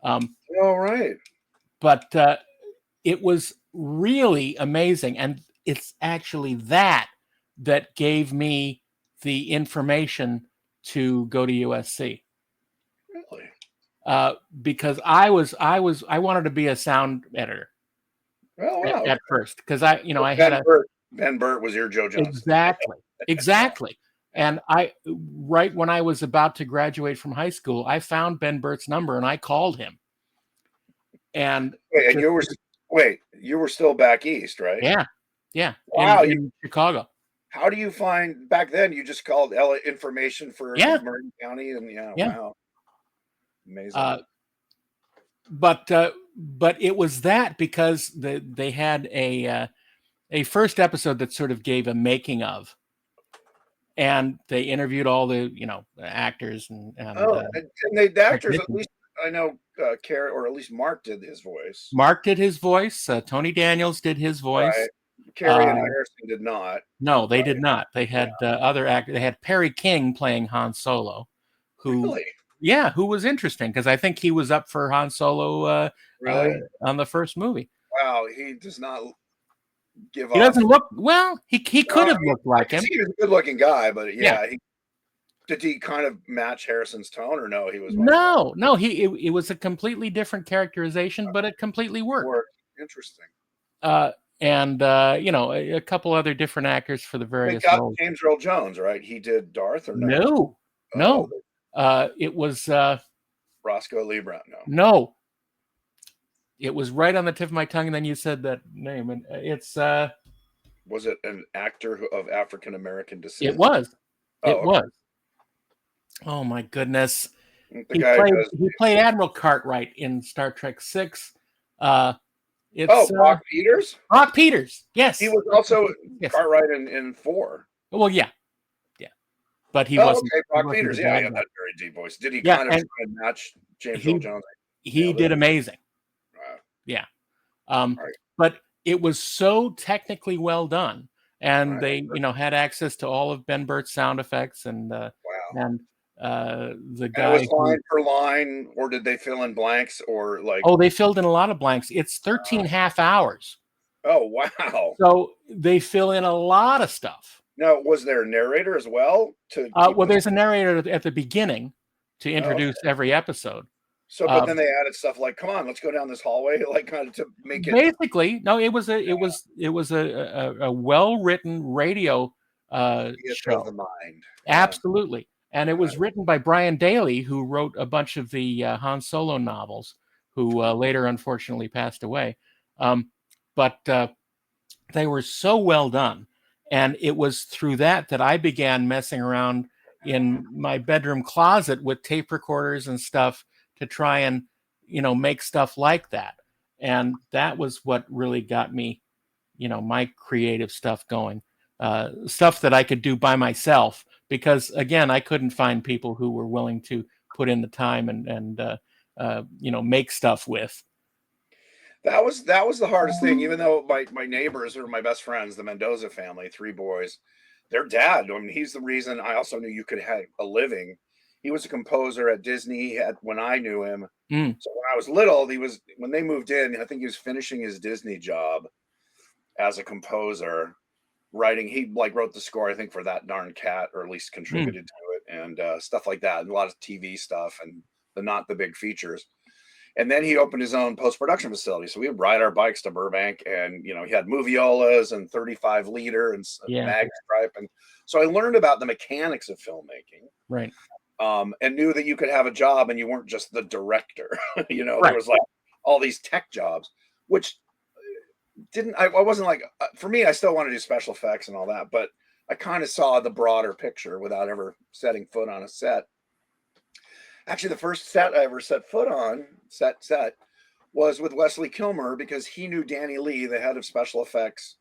[SPEAKER 2] Right.
[SPEAKER 1] But it was really amazing, and it's actually that gave me the information to go to USC.
[SPEAKER 2] Really?
[SPEAKER 1] Because I wanted to be a sound editor. At first, because I had
[SPEAKER 2] Ben Burt was your Joe Johnson.
[SPEAKER 1] Exactly. And right when I was about to graduate from high school, I found Ben Burt's number and I called him. And
[SPEAKER 2] you were still back east, right?
[SPEAKER 1] Yeah.
[SPEAKER 2] Wow,
[SPEAKER 1] in Chicago.
[SPEAKER 2] How do you find back then? You just called information for Marin County, and wow, amazing.
[SPEAKER 1] But it was that because they had a first episode that sort of gave a making of, and they interviewed all the actors and
[SPEAKER 2] the actors. At least I know or at least Mark did his voice.
[SPEAKER 1] Mark did his voice. Tony Daniels did his voice.
[SPEAKER 2] Right. Carrie and Harrison did not.
[SPEAKER 1] No, they did not. They had other actors. They had Perry King playing Han Solo, who was interesting because I think he was up for Han Solo on the first movie.
[SPEAKER 2] Wow, he does not give up.
[SPEAKER 1] He doesn't look well. He could have looked like him.
[SPEAKER 2] He was a good-looking guy, but did he kind of match Harrison's tone, or no? He was
[SPEAKER 1] no. It was a completely different characterization, but it completely worked.
[SPEAKER 2] Interesting.
[SPEAKER 1] And a couple other different actors for the various roles.
[SPEAKER 2] James Earl Jones, right? He did Darth, or no?
[SPEAKER 1] No. It was
[SPEAKER 2] Roscoe Lee Brown.
[SPEAKER 1] No. It was right on the tip of my tongue, and then you said that name, and it's.
[SPEAKER 2] Was it an actor of African American descent?
[SPEAKER 1] It was. Was. Oh my goodness! He played Admiral Cartwright in Star Trek VI.
[SPEAKER 2] Brock Peters?
[SPEAKER 1] Brock Peters, yes.
[SPEAKER 2] He was also Cartwright in 4.
[SPEAKER 1] Well, yeah. But he wasn't.
[SPEAKER 2] Okay, Brock Peters, he had that very deep voice. Did he kind of try and match James Earl Jones?
[SPEAKER 1] He did amazing. Yeah. But it was so technically well done, and they, had access to all of Ben Burt's sound effects, and the guy
[SPEAKER 2] was line per line, or did they fill in blanks, or like?
[SPEAKER 1] Oh, they filled in a lot of blanks. It's 13 half hours.
[SPEAKER 2] Oh, wow!
[SPEAKER 1] So they fill in a lot of stuff.
[SPEAKER 2] Now, was there a narrator as well?
[SPEAKER 1] There's a narrator at the beginning to introduce every episode.
[SPEAKER 2] So, but then they added stuff like, "Come on, let's go down this hallway," like kind of to make it.
[SPEAKER 1] Basically, no. It was a well written radio show.
[SPEAKER 2] Of the mind.
[SPEAKER 1] Absolutely. And it was written by Brian Daley, who wrote a bunch of the Han Solo novels, who later unfortunately passed away. But they were so well done. And it was through that I began messing around in my bedroom closet with tape recorders and stuff to try and, make stuff like that. And that was what really got me, my creative stuff going. Stuff that I could do by myself. Because again, I couldn't find people who were willing to put in the time and make stuff with.
[SPEAKER 2] That was the hardest thing. Even though my neighbors are my best friends, the Mendoza family, 3 boys, their dad. I mean, he's the reason I also knew you could have a living. He was a composer at Disney. When I knew him, so when I was little, when they moved in. I think he was finishing his Disney job as a composer. Writing, he wrote the score, I think, for That Darn Cat, or at least contributed to it, and stuff like that, and a lot of TV stuff, and not the big features. And then he opened his own post-production facility, so we would ride our bikes to Burbank, and he had moviolas and 35 liter and mag stripe, and so I learned about the mechanics of filmmaking,
[SPEAKER 1] right?
[SPEAKER 2] And knew that you could have a job and you weren't just the director.
[SPEAKER 1] Right.
[SPEAKER 2] There was all these tech jobs, which. I wasn't for me, I still want to do special effects and all that, but I kind of saw the broader picture without ever setting foot on a set. Actually, the first set I ever set foot on, set, was with Wesley Kilmer because he knew Danny Lee, the head of special effects,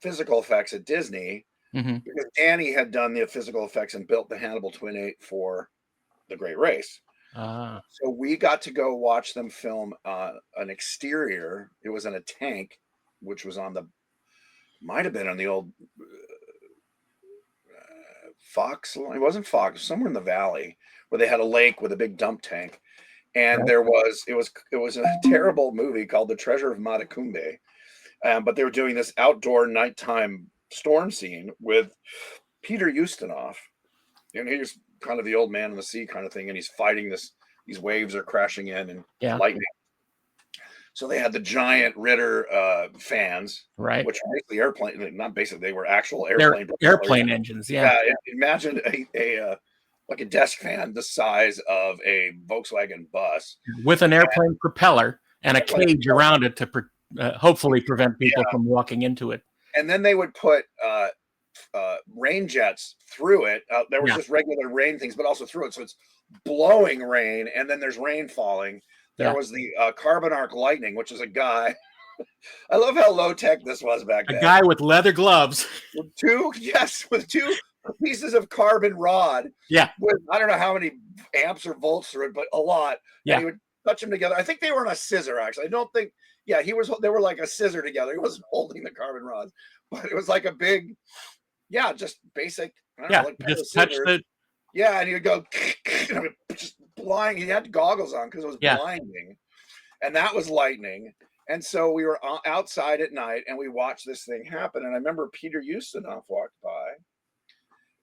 [SPEAKER 2] physical effects at Disney, because Danny had done the physical effects and built the Hannibal Twin 8 for The Great Race. So we got to go watch them film an exterior. It was in a tank, which was might have been on the old Fox. It wasn't Fox, somewhere in the valley where they had a lake with a big dump tank. And it was a terrible movie called The Treasure of Matacumbe. But they were doing this outdoor nighttime storm scene with Peter Ustinov. And he's kind of the old man in the sea kind of thing. And he's fighting these waves are crashing in and lightning. So they had the giant Ritter fans,
[SPEAKER 1] right?
[SPEAKER 2] Which are basically airplane, not basically, they were actual
[SPEAKER 1] airplane engines. Yeah.
[SPEAKER 2] Imagine a like a desk fan the size of a Volkswagen bus
[SPEAKER 1] with an airplane propeller and a cage around it to hopefully prevent people from walking into it.
[SPEAKER 2] And then they would put rain jets through it. There was just regular rain things, but also through it. So it's blowing rain, and then there's rain falling. There was the carbon arc lightning, which is a guy. I love how low tech this was back then.
[SPEAKER 1] A guy with leather gloves.
[SPEAKER 2] With two pieces of carbon rod.
[SPEAKER 1] Yeah.
[SPEAKER 2] With I don't know how many amps or volts through it, but a lot.
[SPEAKER 1] Yeah.
[SPEAKER 2] And he would touch them together. I think they were on a scissor, actually. I don't think. Yeah, they were like a scissor together. He wasn't holding the carbon rods, but it was like a big, just basic.
[SPEAKER 1] Just touch the.
[SPEAKER 2] Yeah, and he would go just blind. He had goggles on because it was blinding, and that was lightning. And so we were outside at night, and we watched this thing happen. And I remember Peter Ustinov walked by,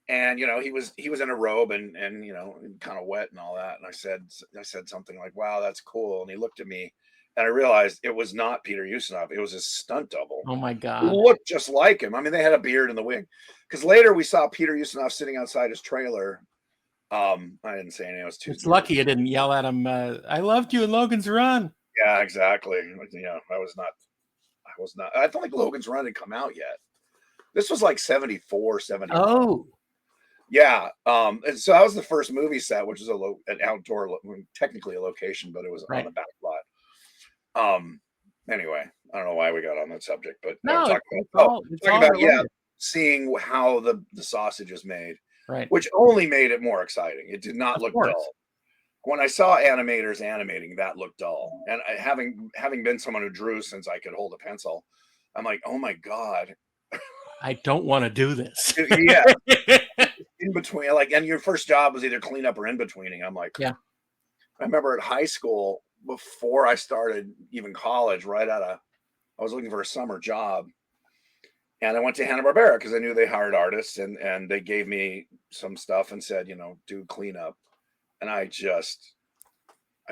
[SPEAKER 2] and he was in a robe and kind of wet and all that. And I said something like, "Wow, that's cool." And he looked at me, and I realized it was not Peter Ustinov; it was his stunt double.
[SPEAKER 1] Oh my God!
[SPEAKER 2] Who looked just like him. I mean, they had a beard and the wig. Because later we saw Peter Ustinov sitting outside his trailer. I didn't say anything. I was too.
[SPEAKER 1] It's lucky I didn't yell at him. I loved you in Logan's Run.
[SPEAKER 2] Yeah, exactly. I was not. I don't think Logan's Run had come out yet. This was like 74, 75.
[SPEAKER 1] Oh.
[SPEAKER 2] Yeah. And so that was the first movie set, which is an outdoor, technically a location, but it was on the back lot. Anyway, I don't know why we got on that subject, but
[SPEAKER 1] no,
[SPEAKER 2] seeing how the sausage is made,
[SPEAKER 1] right?
[SPEAKER 2] Which only made it more exciting. It did not look dull. When I saw animators animating, that looked dull. And having been someone who drew since I could hold a pencil, I'm like, oh my God,
[SPEAKER 1] I don't want to do this.
[SPEAKER 2] Yeah, in between, and your first job was either cleanup or in betweening. I'm like,
[SPEAKER 1] yeah.
[SPEAKER 2] I remember at high school, before I started even college, I was looking for a summer job. And I went to Hanna-Barbera because I knew they hired artists, and they gave me some stuff and said, do cleanup. And I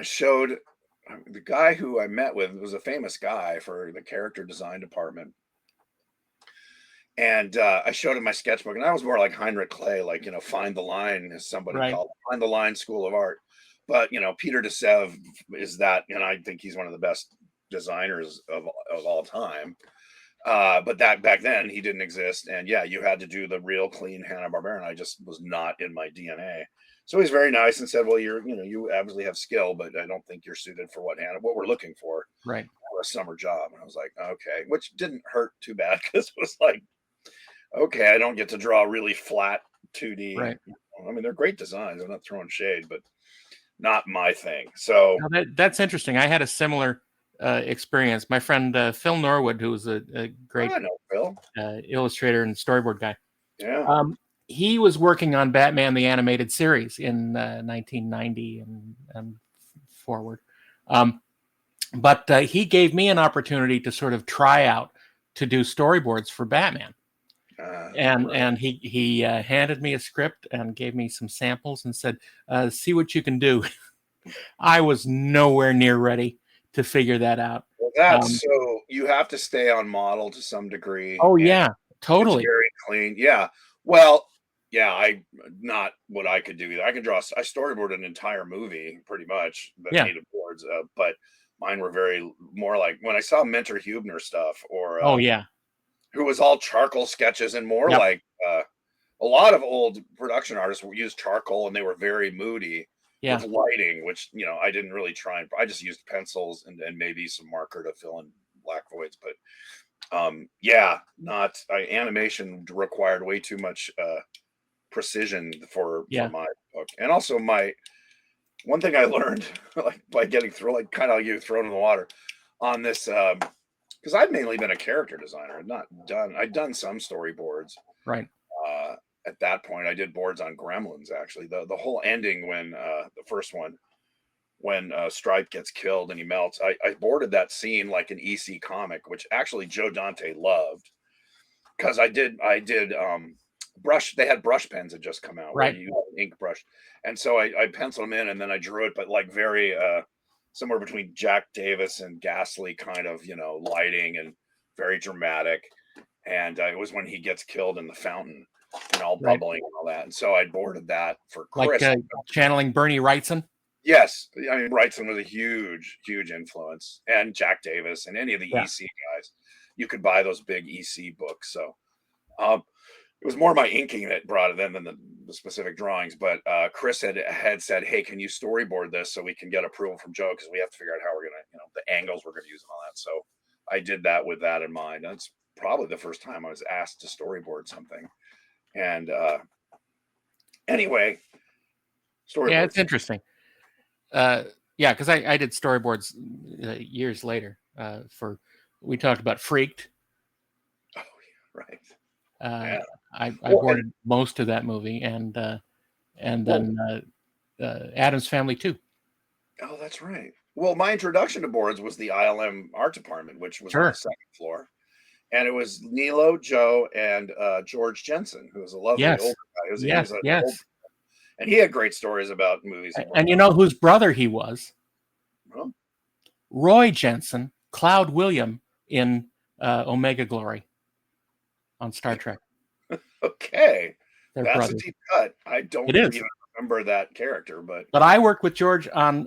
[SPEAKER 2] showed the guy who I met with, was a famous guy for the character design department. And I showed him my sketchbook, and I was more like Heinrich Kley, find the line, as somebody called it, find the line School of Art. But, Peter DeSev is that, and I think he's one of the best designers of all time. But that back then he didn't exist. And you had to do the real clean Hanna-Barbera, and I just was not in my DNA. So he's very nice and said, well, you obviously have skill, but I don't think you're suited for what we're looking for.
[SPEAKER 1] Right.
[SPEAKER 2] For a summer job. And I was like, okay, which didn't hurt too bad because it was like, okay, I don't get to draw really flat 2D.
[SPEAKER 1] Right.
[SPEAKER 2] I mean, they're great designs. I'm not throwing shade, but not my thing. So
[SPEAKER 1] that's interesting. I had a similar experience. My friend Phil Norwood, who was a great illustrator and storyboard guy.
[SPEAKER 2] Yeah.
[SPEAKER 1] He was working on Batman the Animated Series in 1990 and forward. But he gave me an opportunity to sort of try out to do storyboards for Batman. And he handed me a script and gave me some samples and said, see what you can do. I was nowhere near ready to figure that out.
[SPEAKER 2] Well, so you have to stay on model to some degree.
[SPEAKER 1] Oh yeah, totally.
[SPEAKER 2] It's very clean. Yeah. Well, I not what I could do either. I can draw. I storyboarded an entire movie pretty much that needed boards, but mine were more like when I saw Mentor Hubner stuff or who was all charcoal sketches and more like a lot of old production artists used charcoal and they were very moody.
[SPEAKER 1] Yeah.
[SPEAKER 2] with lighting, which, you know, I didn't really try. And I just used pencils and maybe some marker to fill in black voids. But yeah, animation required way too much precision for my book. And also one thing I learned, like by getting through, like kind of like you thrown in the water on this, because I've mainly been a character designer. I'd done some storyboards.
[SPEAKER 1] Right.
[SPEAKER 2] At that point, I did boards on Gremlins. Actually, the whole ending when the first one, when Stripe gets killed and he melts, I boarded that scene like an EC comic, which actually Joe Dante loved, because I did brush. They had brush pens that just come out,
[SPEAKER 1] right?
[SPEAKER 2] Where you use an ink brush, and so I penciled them in, and then I drew it, but like very somewhere between Jack Davis and Ghastly kind of, you know, lighting and very dramatic. And it was when he gets killed in the fountain and all bubbling and all that. And so I boarded that for Chris.
[SPEAKER 1] Like channeling Bernie Wrightson.
[SPEAKER 2] Yes, I mean Wrightson was a huge influence, and Jack Davis and any of the EC guys. You could buy those big EC books. So it was more my inking that brought it in than the specific drawings. But Chris had said, "Hey, can you storyboard this so we can get approval from Joe, because we have to figure out how we're gonna, you know, the angles we're gonna use and all that." So I did that with that in mind. That's probably the first time I was asked to storyboard something. And anyway, storyboards.
[SPEAKER 1] Yeah, it's interesting. Yeah, because I did storyboards years later for. We talked about Freaked.
[SPEAKER 2] Oh yeah, right.
[SPEAKER 1] I boarded most of that movie, and then Addams Family too.
[SPEAKER 2] Oh, that's right. Well, my introduction to boards was the ILM art department, which was on the second floor, and it was Nilo, Joe, and George Jensen, who was a lovely older guy. He was old, and he had great stories about movies.
[SPEAKER 1] And you know whose brother he was?
[SPEAKER 2] Huh?
[SPEAKER 1] Roy Jensen, Cloud William in Omega Glory on Star Trek.
[SPEAKER 2] Okay.
[SPEAKER 1] They're
[SPEAKER 2] That's
[SPEAKER 1] brothers.
[SPEAKER 2] a deep cut. I don't even remember that character, but
[SPEAKER 1] I worked with George on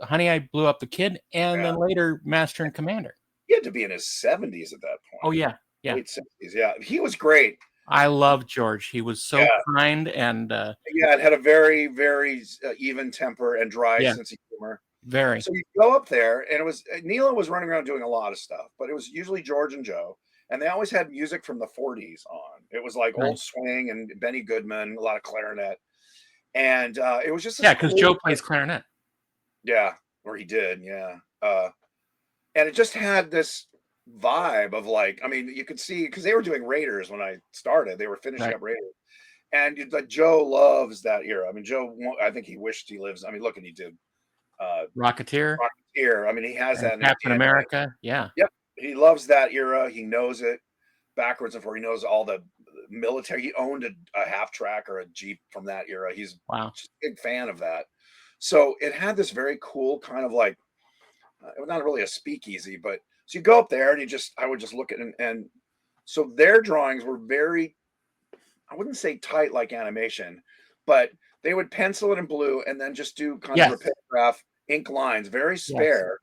[SPEAKER 1] Honey, I Blew Up the Kid, and then later Master and Commander.
[SPEAKER 2] He had to be in his 70s at that point.
[SPEAKER 1] Oh yeah,
[SPEAKER 2] late 70s. Yeah, he was great.
[SPEAKER 1] I loved George. He was so kind and
[SPEAKER 2] it had a very, very even temper and dry sense of humor.
[SPEAKER 1] Very.
[SPEAKER 2] So you go up there, and it was Nilo was running around doing a lot of stuff, but it was usually George and Joe, and they always had music from the 40s on. It was like old swing and Benny Goodman, a lot of clarinet, and it was just
[SPEAKER 1] because Joe plays clarinet.
[SPEAKER 2] Yeah, or he did. Yeah, and it just had this vibe of like, I mean, you could see, because they were doing Raiders when I started. They were finishing up Raiders, and like Joe loves that era. I mean, Joe, I think he wished he lives. I mean, look, and he did.
[SPEAKER 1] Rocketeer.
[SPEAKER 2] I mean, he has that in
[SPEAKER 1] Captain America. Yeah.
[SPEAKER 2] Yep. He loves that era. He knows it backwards and forwards. He knows all the military. He owned a half track or a Jeep from that era. He's just a big fan of that. So it had this very cool kind of like, it was not really a speakeasy, but so you go up there and I would just look at it, and so their drawings were very, I wouldn't say tight like animation, but they would pencil it in blue and then just do kind of repetitive ink lines, very spare.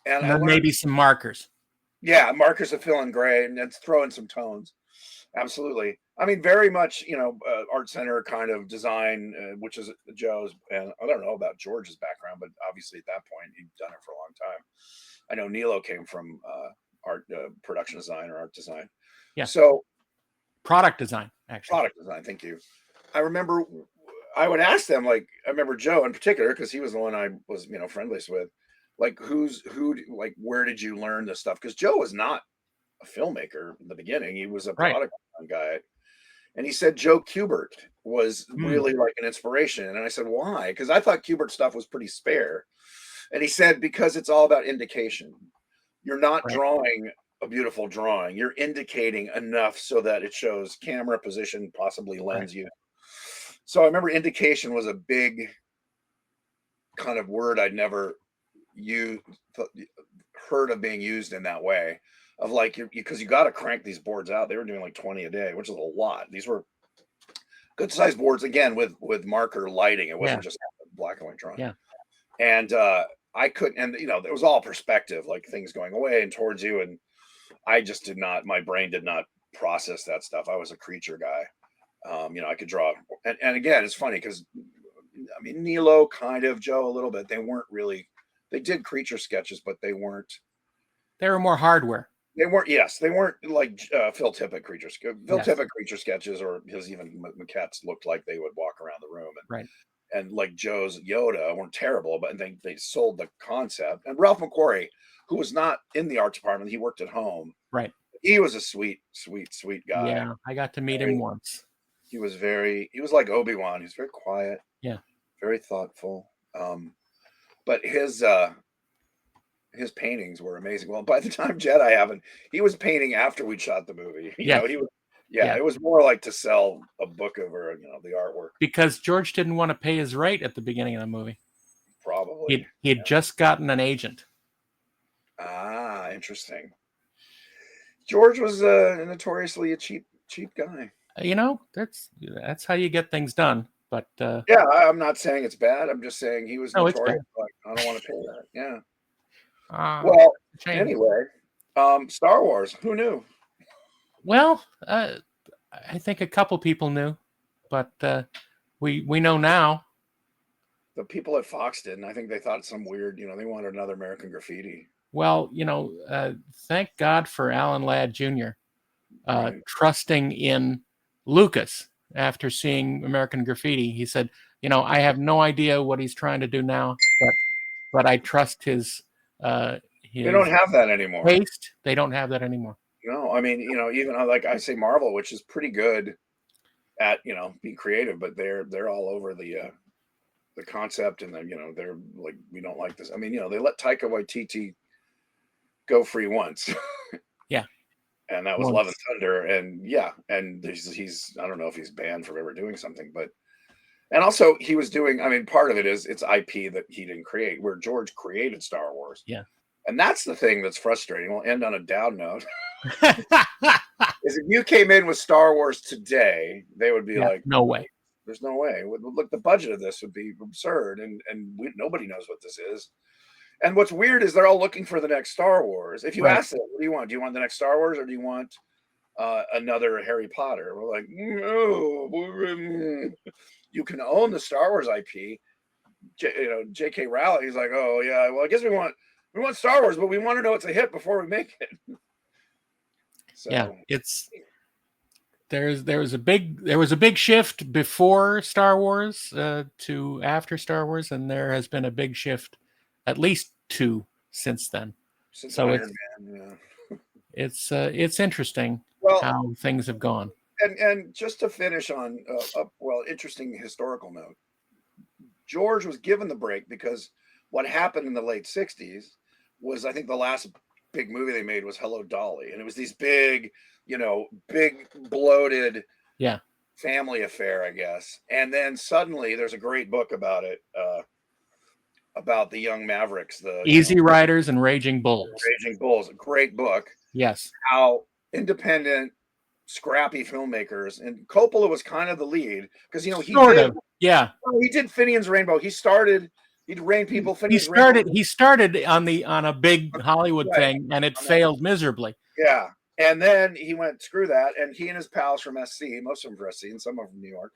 [SPEAKER 1] And then maybe some markers.
[SPEAKER 2] Yeah, markers to fill in gray and then throw in some tones. Absolutely. I mean, very much, you know, art center kind of design, which is Joe's. And I don't know about George's background, but obviously at that point, he'd done it for a long time. I know Nilo came from art production design or art design.
[SPEAKER 1] Yeah.
[SPEAKER 2] So
[SPEAKER 1] product design, actually.
[SPEAKER 2] Product design. Thank you. I remember I would ask them, like, I remember Joe in particular, because he was the one I was, you know, friendliest with. Like, like, where did you learn this stuff? Because Joe was not a filmmaker in the beginning. He was a product guy. And he said Joe Kubert was really like an inspiration. And I said, why? Because I thought Kubert's stuff was pretty spare. And he said, because it's all about indication. You're not drawing a beautiful drawing. You're indicating enough so that it shows camera position, possibly lens use. So I remember indication was a big kind of word I'd never heard of being used in that way, of like, because you got to crank these boards out. They were doing like 20 a day, which is a lot. These were good sized boards, again, with marker lighting. It wasn't just black and white drawing. And I couldn't, and you know, it was all perspective, like things going away and towards you, and I just did not, my brain did not process that stuff. I was a creature guy. You know, I could draw, and again, it's funny because mean, Nilo kind of, Joe a little bit. They weren't really. They did creature sketches, but they weren't.
[SPEAKER 1] They were more hardware.
[SPEAKER 2] They weren't. Yes, they weren't like Phil Tippett creature. Phil
[SPEAKER 1] Yes.
[SPEAKER 2] Tippett creature sketches, or his even maquettes looked like they would walk around the room, and
[SPEAKER 1] Right.
[SPEAKER 2] and like Joe's Yoda weren't terrible, but they sold the concept. And Ralph McQuarrie, who was not in the art department, he worked at home.
[SPEAKER 1] Right.
[SPEAKER 2] He was a sweet guy.
[SPEAKER 1] Yeah, I got to meet him once.
[SPEAKER 2] He was like Obi-Wan. He was very quiet.
[SPEAKER 1] Yeah.
[SPEAKER 2] Very thoughtful. But his paintings were amazing. Well, by the time Jedi happened, he was painting after we'd shot the movie. You know, he was. Yeah, it was more like to sell a book of, or the artwork.
[SPEAKER 1] Because George didn't want to pay his rate at the beginning of the movie.
[SPEAKER 2] Probably.
[SPEAKER 1] He had just gotten an agent.
[SPEAKER 2] Ah, interesting. George was notoriously a cheap guy.
[SPEAKER 1] That's how you get things done. But
[SPEAKER 2] yeah, I'm not saying it's bad. I'm just saying he was notorious. Like, I don't want to pay that. Yeah. Well, anyway, Star Wars. Who knew?
[SPEAKER 1] Well, I think a couple people knew, but we know now.
[SPEAKER 2] The people at Fox didn't. I think they thought some weird. They wanted another American Graffiti.
[SPEAKER 1] Well, thank God for Alan Ladd Jr. Trusting in Lucas after seeing American Graffiti. He said, I have no idea what he's trying to do now, but I trust his. They
[SPEAKER 2] don't have that anymore.
[SPEAKER 1] Taste. They don't have that anymore.
[SPEAKER 2] No, I mean, even like I say Marvel, which is pretty good at, being creative, but they're all over the concept, and then, they're like, we don't like this. I mean, they let Taika Waititi go free once.
[SPEAKER 1] Yeah.
[SPEAKER 2] And that was Love and Thunder. And yeah. And he's, I don't know if he's banned from ever doing something, but, and also he was doing, I mean, part of it is it's IP that he didn't create, where George created Star Wars.
[SPEAKER 1] Yeah. And
[SPEAKER 2] that's the thing that's frustrating. We'll end on a down note. Is if you came in with Star Wars today, they would be like,
[SPEAKER 1] no way.
[SPEAKER 2] There's no way. Look, the budget of this would be absurd, and nobody knows what this is. And what's weird is they're all looking for the next Star Wars. If you ask them, what do you want? Do you want the next Star Wars, or do you want another Harry Potter? We're like, no. You can own the Star Wars IP. J.K. Rowling. He's like, oh yeah. Well, I guess we want Star Wars, but we want to know it's a hit before we make it. So.
[SPEAKER 1] Yeah, there was a big shift before Star Wars to after Star Wars, and there has been a big shift, at least 2 since then.
[SPEAKER 2] Since Iron Man, yeah.
[SPEAKER 1] It's interesting how things have gone.
[SPEAKER 2] And just to finish on interesting historical note, George was given the break because what happened in the late 60s was, I think the last big movie they made was Hello, Dolly. And it was these big bloated family affair, I guess. And then suddenly there's a great book about it, about the young Mavericks, the
[SPEAKER 1] Easy Riders and Raging Bulls.
[SPEAKER 2] Raging Bulls, a great book.
[SPEAKER 1] Yes.
[SPEAKER 2] How independent, scrappy filmmakers, and Coppola was kind of the lead because he did Finian's Rainbow. He'd rain people. He
[SPEAKER 1] started on a big Hollywood thing, and it failed miserably.
[SPEAKER 2] Yeah, and then he went, screw that, and he and his pals from SC, most of them from SC, and some of them from New York.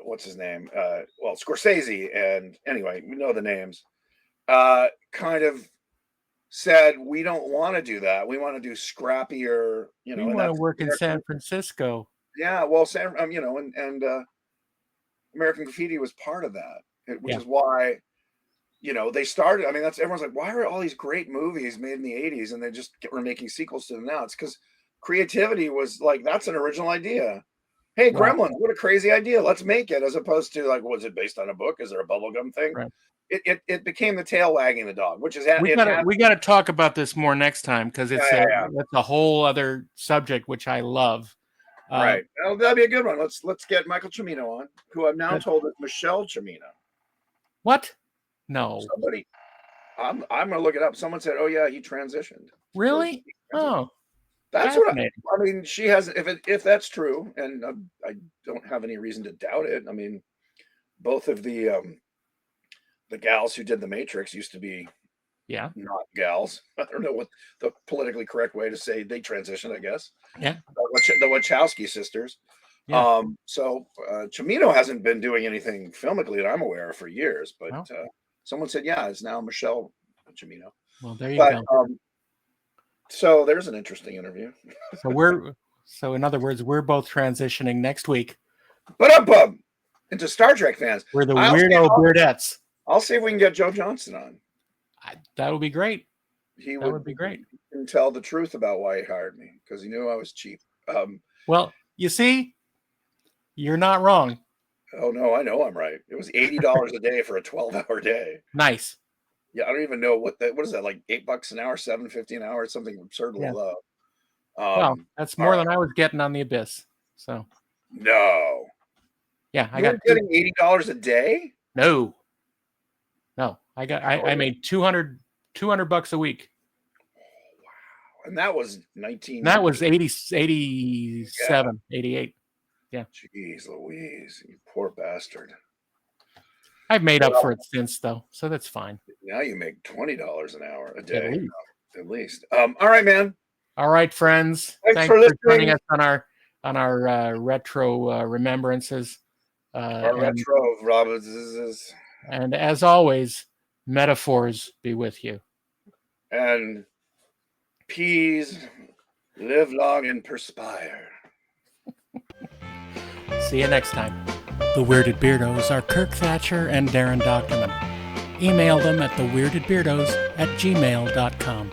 [SPEAKER 2] What's his name? Scorsese, and anyway, we know the names. Kind of said, we don't want to do that. We want to do scrappier.
[SPEAKER 1] We want to work in San Francisco.
[SPEAKER 2] Yeah, well, and American Graffiti was part of that. Which is why, they started. I mean, everyone's like, why are all these great movies made in the 80s and they just were making sequels to them now? It's because creativity was like, that's an original idea. Hey, Gremlins, what a crazy idea. Let's make it, as opposed to like, was it based on a book? Is there a bubblegum thing? Right. It became the tail wagging the dog, which is
[SPEAKER 1] we got to talk about this more next time, because that's a whole other subject which I love.
[SPEAKER 2] Right. Well, that'd be a good one. Let's get Michael Cimino on, who I'm now told is Michelle Cimino.
[SPEAKER 1] What? No.
[SPEAKER 2] Somebody. I'm gonna look it up. Someone said, "Oh yeah, he transitioned."
[SPEAKER 1] Really? Oh,
[SPEAKER 2] that's what I mean. She has. If that's true, and I don't have any reason to doubt it. I mean, both of the gals who did The Matrix used to be.
[SPEAKER 1] Yeah.
[SPEAKER 2] Not gals. I don't know what the politically correct way to say they transitioned, I guess.
[SPEAKER 1] Yeah.
[SPEAKER 2] The Wachowski sisters.
[SPEAKER 1] Yeah.
[SPEAKER 2] So Cimino hasn't been doing anything filmically that I'm aware of for years, but
[SPEAKER 1] Oh.
[SPEAKER 2] someone said, yeah, it's now Michelle Cimino.
[SPEAKER 1] Well, there you
[SPEAKER 2] But
[SPEAKER 1] go.
[SPEAKER 2] so there's an interesting interview.
[SPEAKER 1] So in other words, we're both transitioning next week.
[SPEAKER 2] But into Star Trek fans.
[SPEAKER 1] We're the weirdo Beardettes.
[SPEAKER 2] I'll see if we can get Joe Johnston on.
[SPEAKER 1] That would be great.
[SPEAKER 2] That
[SPEAKER 1] would be great.
[SPEAKER 2] He can tell the truth about why he hired me because he knew I was cheap.
[SPEAKER 1] Well, you see, you're not wrong.
[SPEAKER 2] Oh no, I know I'm right. It was $80 a day for a 12-hour day.
[SPEAKER 1] Nice.
[SPEAKER 2] Yeah, I don't even know what is that, like $8 an hour, $7.50 an hour, something absurdly low.
[SPEAKER 1] Well, that's more than I was getting on the Abyss. So
[SPEAKER 2] no.
[SPEAKER 1] Yeah,
[SPEAKER 2] I got getting $80 a day?
[SPEAKER 1] No. I made $200 a week.
[SPEAKER 2] Wow. And that was 19.
[SPEAKER 1] That was 87, 88. Yeah.
[SPEAKER 2] Jeez Louise, you poor bastard.
[SPEAKER 1] I've made up for it since, though, so that's fine.
[SPEAKER 2] Now you make $20 an hour a day, at least. All right, man.
[SPEAKER 1] All right, friends.
[SPEAKER 2] Thanks for
[SPEAKER 1] joining us on our retro remembrances.
[SPEAKER 2] Our retro Robinsons.
[SPEAKER 1] And as always, metaphors be with you.
[SPEAKER 2] And peas live long and perspire.
[SPEAKER 1] See you next time. The Weirded Beardos are Kirk Thatcher and Daren Dochterman. Email them at theweirdedbeardos@gmail.com.